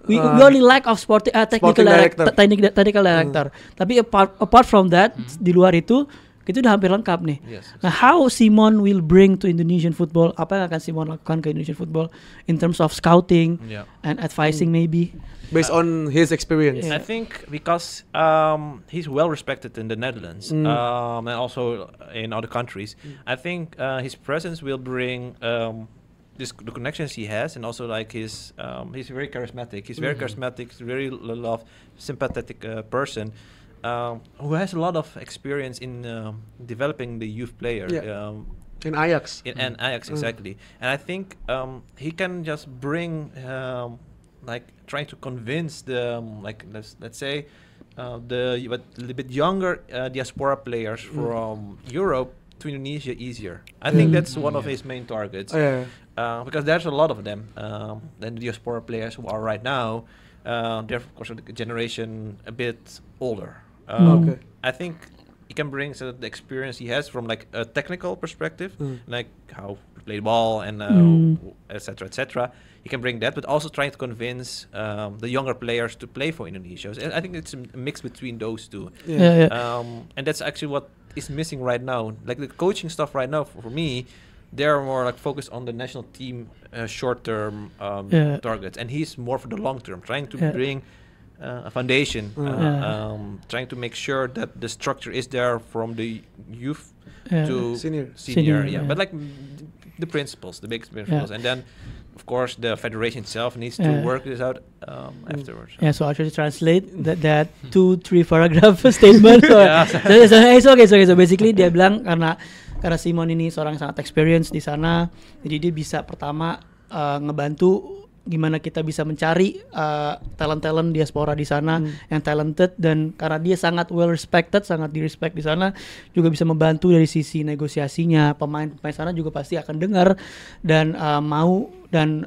We only lack of technical director. Tapi apart from that, di luar itu kita udah hampir lengkap nih. Nah, how Simon will bring to Indonesian football? Apa yang akan Simon lakukan ke Indonesian football in terms of scouting and advising maybe? Based on his experience. I think because he's well respected in the Netherlands and also in other countries. I think his presence will bring the connections he has, and also like he's very charismatic. He's very charismatic. He's very sympathetic person who has a lot of experience in developing the youth player. In Ajax. In Ajax, exactly. And I think he can just bring like trying to convince the like let's say the little bit younger diaspora players from Europe to Indonesia easier. I think that's one of his main targets. Because there's a lot of them. Then the diaspora players who are right now, they're of course a generation a bit older. I think he can bring the experience he has from like a technical perspective, like how to play ball and etc. etc. He can bring that, but also trying to convince the younger players to play for Indonesia. So I think it's a mix between those two. And that's actually what is missing right now. Like the coaching stuff right now for me, they're more like focused on the national team short-term targets, and he's more for the long-term, trying to bring a foundation, trying to make sure that the structure is there from the youth to senior. But like the principles, the big principles, and then of course the federation itself needs to work this out afterwards. So I try to translate that 2-3 paragraph statement. It's okay. So basically dia bilang karena Simon ini seorang sangat experience di sana, jadi dia bisa pertama ngebantu gimana kita bisa mencari talent diaspora di sana yang talented, dan karena dia sangat well respected, sangat di respect di sana, juga bisa membantu dari sisi negosiasinya. Pemain sana juga pasti akan dengar dan mau dan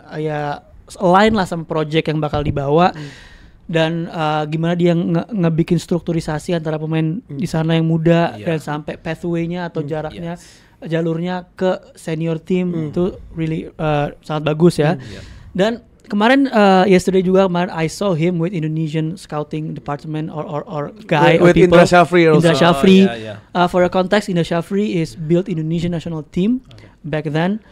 align lah sama project yang bakal dibawa. Dan gimana dia ngebikin strukturisasi antara pemain di sana yang muda dan sampai pathway-nya atau jaraknya jalurnya ke senior team itu really sangat bagus ya. Dan kemarin yesterday juga I saw him with Indonesian scouting department or guy with people. Indra Shafri also. Indra Shafri. For a context, Indra Shafri is built Indonesian national team back then.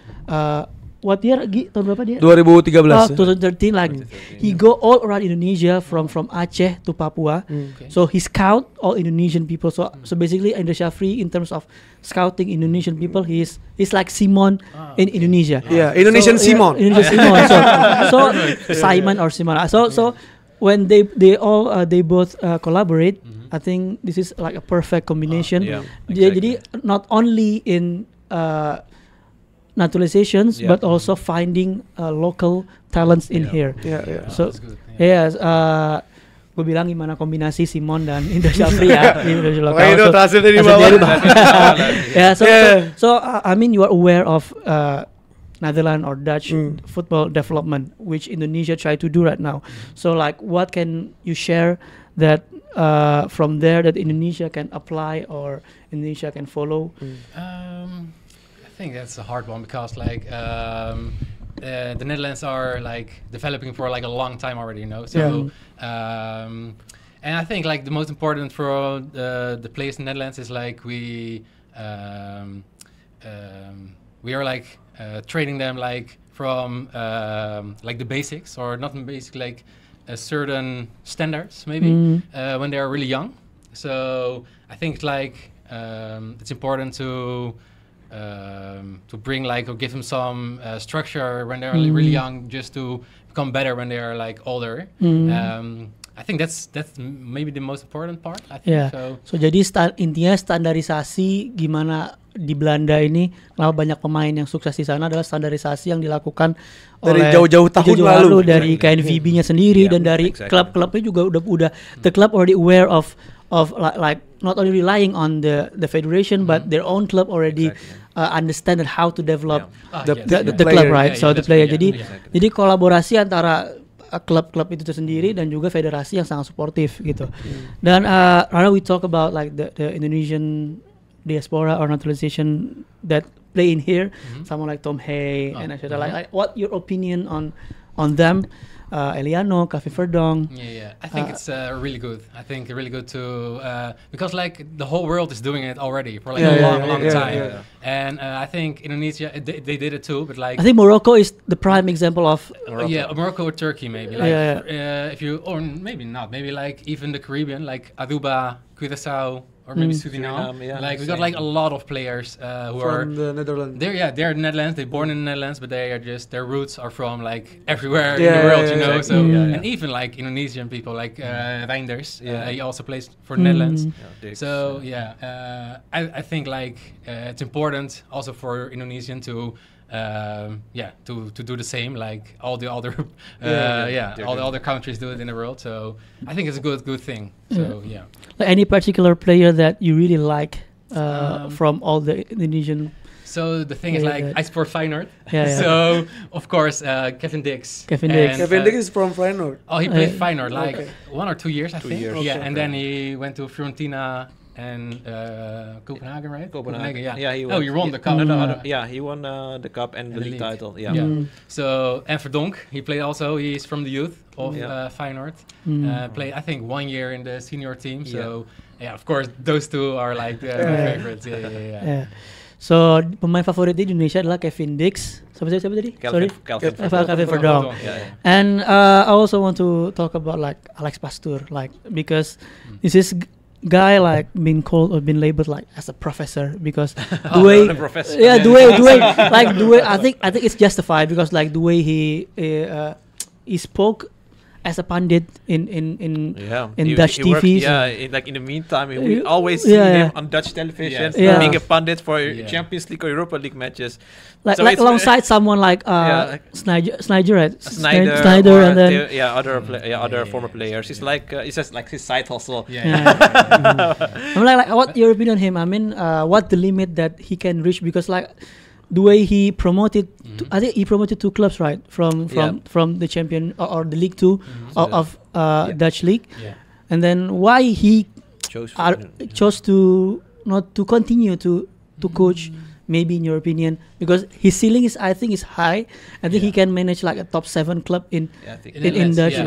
What year? Tahun berapa dia? 2013. 2013. Like he go all around Indonesia from Aceh to Papua. So he scout all Indonesian people. So basically Indra Shafri in terms of scouting Indonesian people, he's like Simon in Indonesia. Indonesian Simon. Indonesian Simon. So Simon or Simon. So when they both collaborate, I think this is like a perfect combination. Jadi not only in naturalizations, but also finding local talents in here. So gue bilang gimana kombinasi Simon dan Indra Shafri ya. So I mean you are aware of Netherlands or Dutch football development, which Indonesia try to do right now. So like what can you share that from there that Indonesia can apply or Indonesia can follow? I think that's a hard one because like the Netherlands are like developing for like a long time already, you know. So and I think like the most important for the players in the Netherlands is like we we are like training them like from like the basics, or not basic, like certain standards maybe when they are really young. So I think like it's important to bring like, or give them some structure when they're really young, just to become better when they are like older. I think that's maybe the most important part. I think. So jadi intinya standarisasi gimana di Belanda ini, kenapa banyak pemain yang sukses di sana adalah standarisasi yang dilakukan dari oleh jauh-jauh tahun lalu dari KNVB-nya sendiri dan dari klub-klubnya juga udah the club already aware of like not only relying on the federation but their own club already understand how to develop the club, right? So the player. Jadi kolaborasi antara klub-klub itu sendiri dan juga federasi yang sangat suportif gitu. Dan Rana, we talk about like the Indonesian diaspora or naturalization that play in here, someone like Tom Hay and etc. Like what your opinion on them? Eliano, Cafe Verdong. I think it's really good. I think really good to because like the whole world is doing it already for like a long time. And I think Indonesia they did it too, but like I think Morocco is the prime example of Morocco or Turkey maybe. Like if you, or maybe not, maybe like even the Caribbean, like Aruba, Curaçao, or maybe Suriname. Like we got like a lot of players who are from the Netherlands. They're Netherlands. They're born in the Netherlands, but they are just, their roots are from like everywhere in the world, you know. Exactly. So and even like Indonesian people, like Reinders, he also plays for the Netherlands. So I think like it's important also for Indonesian to to do the same, like all the other all the other countries do it in the world. So I think it's a good thing. So Like any particular player that you really like from all the Indonesian? So the thing is, like, I support Feyenoord. So of course Kevin Dix. Kevin Dix is from Feyenoord. Oh, he played Feyenoord like 1 or 2 years, I think. And then he went to Fiorentina and Copenhagen, right? Copenhagen. He won the cup. He won the cup and the league title. So and Verdonk, he played also. He's from the youth of Feyenoord. Played I think 1 year in the senior team. So of course those two are like my favorites. So pemain favorit di Indonesia adalah Kevin Dix. Siapa tadi? Calvin Verdonk. And I also want to talk about like Alex Pastoor, like because this is guy like been called or been labeled like as a professor because the way I think it's justified because like the way he spoke as a pundit in Dutch TVs. Like in the meantime, we always see him on Dutch television being a pundit for Champions League or Europa League matches. Like alongside someone like Sneijder, right? Sneijder and then other former players. He's like it's just like his side hustle. I'm like what your opinion on him? I mean, what the limit that he can reach, because like the way he promoted, I think he promoted 2 clubs, right? From the champion or the League 2 of Dutch league, and then why he chose to not to continue to coach. Maybe in your opinion, because his ceiling is, I think, is high. I think he can manage like a top 7 club in Dutch.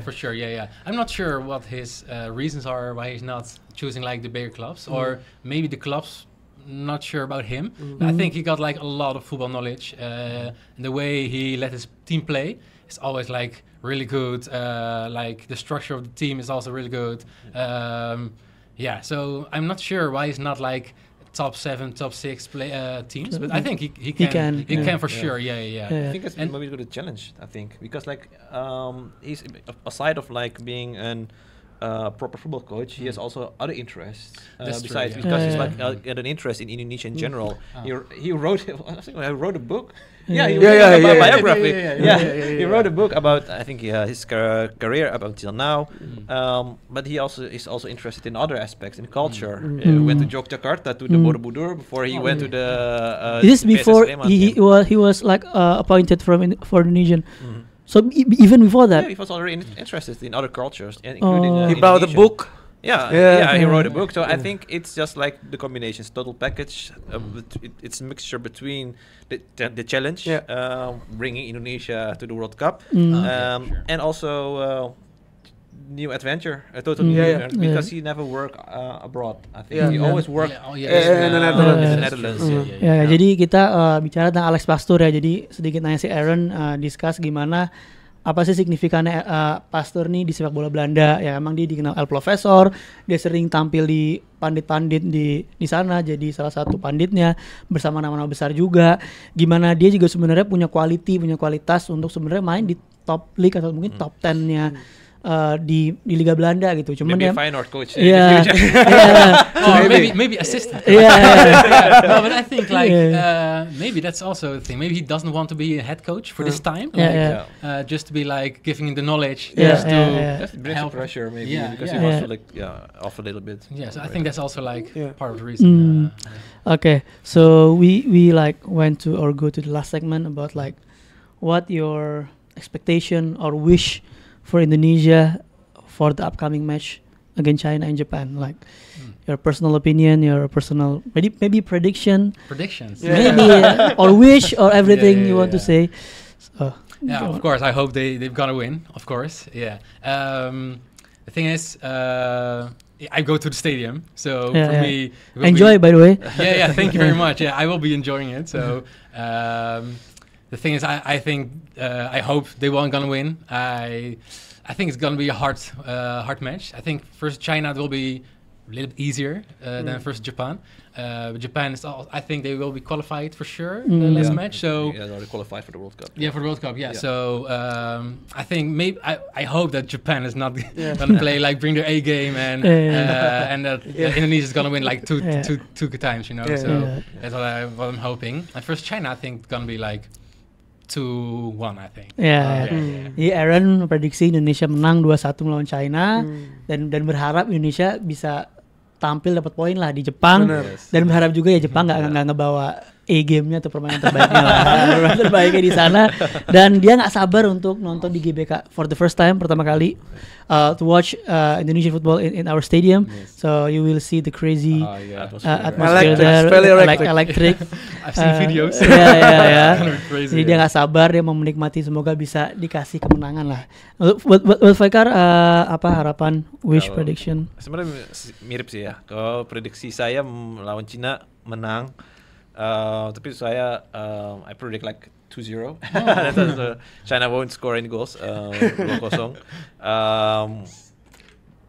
For sure. I'm not sure what his reasons are why he's not choosing like the bigger clubs, or maybe the clubs not sure about him. But I think he got like a lot of football knowledge. And the way he let his team play is always like really good. Like the structure of the team is also really good. So I'm not sure why he's not like top 7, top 6 teams, but I think he can for sure. I think it's maybe a good challenge. I think because like he's aside of like being an proper football coach, he has also other interests besides, because he's like got an interest in Indonesia in general. He wrote a book. Biography. He wrote a book about, I think, his career up until now. But he is also interested in other aspects in culture. Went to Yogyakarta to the Borobudur before he went to the. This is before he was like appointed for Indonesian. So even before that, he was already interested in other cultures, including. He bought a book. He wrote a book. So I think it's just like the combinations, total package. It's a mixture between the challenge, bringing Indonesia to the World Cup, and also new adventure, a total new adventure, because he never worked abroad. I think he always worked in the Netherlands. Jadi kita bicara tentang Alex Pastoor ya. Jadi sedikit nanya si Aaron discuss gimana apa sih signifikannya Pastoor nih di sepak bola Belanda. Ya emang dia dikenal El Profesor, dia sering tampil di pandit-pandit di sana, jadi salah satu panditnya bersama nama-nama besar juga. Gimana dia juga sebenarnya punya kualitas untuk sebenarnya main di top league atau mungkin top 10-nya di Liga Belanda gitu. Cuman maybe dia Feyenoord coach. Or maybe assistant. No, but I think like maybe that's also the thing. Maybe he doesn't want to be a head coach for this time. Just to be like giving him the knowledge. Just to bring some pressure maybe because he wants to like off a little bit. Yeah, so I think that's also like part of the reason. Okay, so we like went to or go to the last segment about like what your expectation or wish for Indonesia for the upcoming match against China and Japan, like your personal opinion, your personal maybe predictions, maybe or wish or everything you want to say. So, of course, I hope they've got to win. Of course, the thing is, I go to the stadium, so for me, enjoy. By the way, thank you very much. I will be enjoying it. So. The thing is, I think I hope they won't gonna win. I think it's gonna be a hard match. I think first China will be a little bit easier than first Japan. Japan is I think they will be qualified for sure in the last match. So they already qualified for the World Cup. For the World Cup. So I think maybe I hope that Japan is not gonna play like bring their A game and that Indonesia is gonna win like two times. You know. So that's what I'm hoping. And first China, I think gonna be like 2-1 I think. Jadi Aaron prediksi Indonesia menang 2-1 melawan China dan berharap Indonesia bisa tampil dapat poin lah di Jepang. Dan berharap juga ya Jepang nggak ngebawa game-nya atau permainan terbaiknya lah. Permainan terbaiknya di sana. Dan dia nggak sabar untuk nonton di GBK for the first time, pertama kali to watch Indonesian football in our stadium. So you will see the crazy atmosphere there, electric. I've seen videos. Jadi dia nggak sabar, dia mau menikmati, semoga bisa dikasih kemenangan lah. Buat Faikar, apa harapan, wish, prediction? Sebenarnya mirip sih ya. Kalau prediksi saya melawan Cina menang. Tapi saya I predict like 2-0. China won't score any goals. 2-0.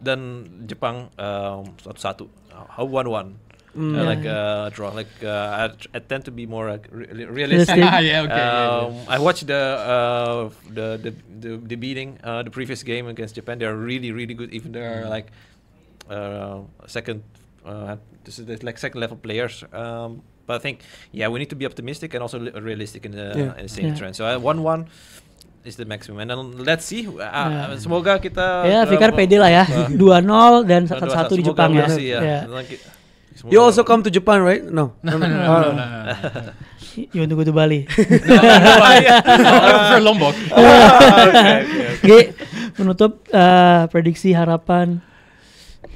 Dan Jepang 1-1. 1-1. Like draw. Like I tend to be more like realistic. I watched the beating the previous game against Japan. They are really good. Even they are like second level players. But I think, we need to be optimistic and also realistic in the same trend. So 1-1 is the maximum. And then let's see. Semoga kita. Fikar pede lah ya. 2-0 dan 1-1 di Jepang ya. You also come to Japan, right? No. You want to go to Bali? For Lombok. Oke. Penutup prediksi harapan.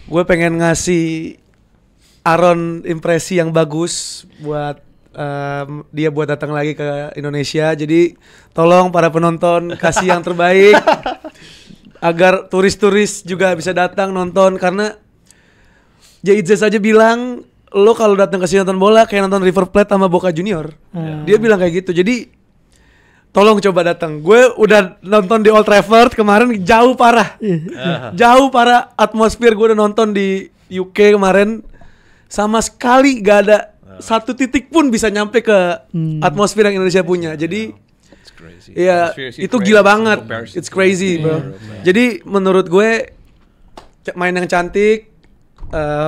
Gue pengen ngasih Aaron impresi yang bagus buat dia buat datang lagi ke Indonesia. Jadi tolong para penonton kasih yang terbaik agar turis-turis juga bisa datang nonton, karena Jaitzes aja bilang lo kalau datang ke sini nonton bola kayak nonton River Plate sama Boca Junior. Dia bilang kayak gitu. Jadi tolong coba datang. Gue udah nonton di Old Trafford kemarin, jauh parah. Jauh parah atmosfer. Gue udah nonton di UK kemarin. Sama sekali gak ada satu titik pun bisa nyampe ke atmosfer yang Indonesia punya. Jadi itu gila banget. It's crazy, bro. Jadi menurut gue main yang cantik,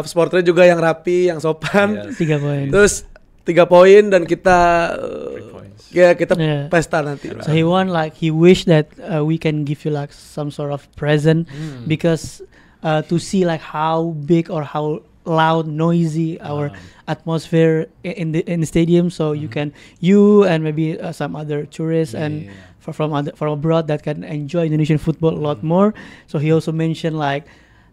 sportnya juga yang rapi, yang sopan. 3 poin. Terus 3 poin dan kita kita pesta nanti. So he wish that we can give you like some sort of present because to see like how big or how loud, noisy our atmosphere in the stadium, so you and maybe some other tourists and from abroad that can enjoy Indonesian football a lot more. So he also mentioned like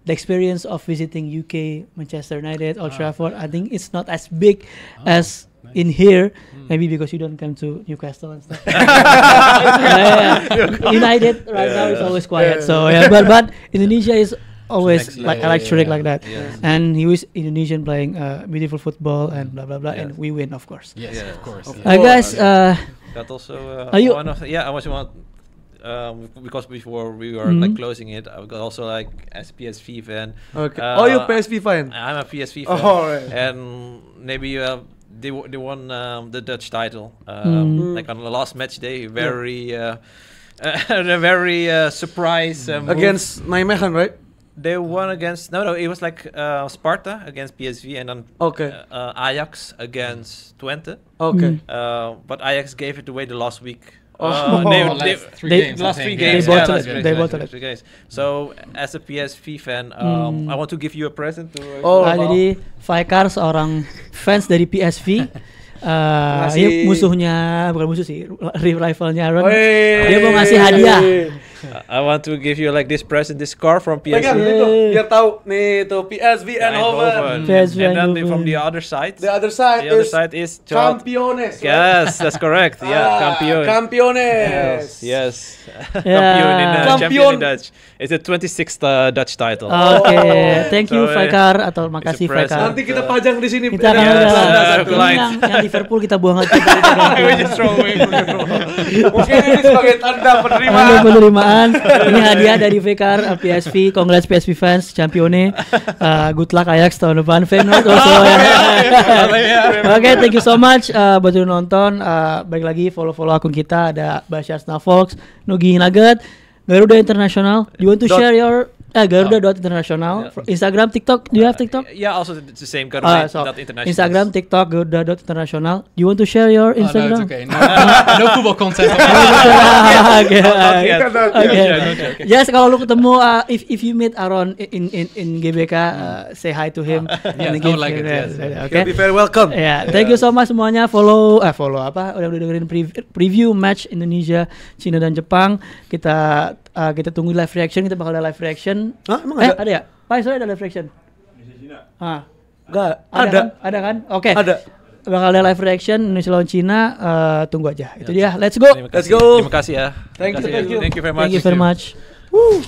the experience of visiting UK, Manchester United, Old Trafford, I think it's not as big as in here. Maybe because you don't come to Newcastle and stuff. United right now is always quiet. So but Indonesia is always like electric like that. Yes. And he was Indonesian playing beautiful football and blah blah blah, and we win, of course. Yes, of course. Guys, that also one of I was want. Because before we were like closing it, I got also like as PSV fan. Okay. You're PSV fan. I'm a PSV fan. Right. And maybe they won the Dutch title. Like on the last match day, very a very surprise against Nijmegen, right? They won against it was like Sparta against PSV and then Ajax against Twente. Okay. But Ajax gave it away the last week. Last three games. They bottled it. So as a PSV fan, I want to give you a present. Jadi Faikar seorang fans dari PSV. Ini musuhnya, bukan musuh sih, rivalnya Aaron. Dia mau ngasih hadiah. I want to give you like this present, this car from PSV. Pegang itu, biar tahu nih tuh PSV Eindhoven. And then from the other side. The other side is Kampiones. Yes, that's correct. Kampiones. Yes. Champion in Dutch. It's the 26th Dutch title. Okay, thank you Faikar atau makasih Faikar. Nanti kita pajang di sini. Kita yang Liverpool kita buang aja. Mungkin ini sebagai tanda penerimaan. Ini hadiah dari Faikar PSV. Congrats PSV fans, Champione. Good luck Ajax tahun depan. Feyenoord also. Oke, thank you so much buat yang nonton. Balik lagi follow akun kita, ada Bashar Snavox, Nugi Nugget, Garuda International. You want to share your Garuda.international, Instagram, TikTok? Do you have TikTok? Yeah, also it's the same. Garuda.international. Instagram, TikTok, Garuda.international. Do you want to share your Instagram? No, it's okay. No football content. Okay. Yes, kalau lu ketemu, if you meet Aaron in GBK, say hi to him. Yeah, I would like it. Yes. Okay. You'll be very welcome. Yeah, thank you so much semuanya. Follow apa? Udah dengerin preview match Indonesia, Cina dan Jepang. Kita tunggu live reaction. Kita bakal ada live reaction. Emang ada? Ada ya? Pak, sorry ada live reaction. Enggak. Ada kan? Oke. Ada. Bakal ada live reaction Indonesia lawan Cina. Tunggu aja. Itu dia. Let's go. Let's go. Terima kasih ya. Thank you. Thank you very much. Thank you very much. Woo.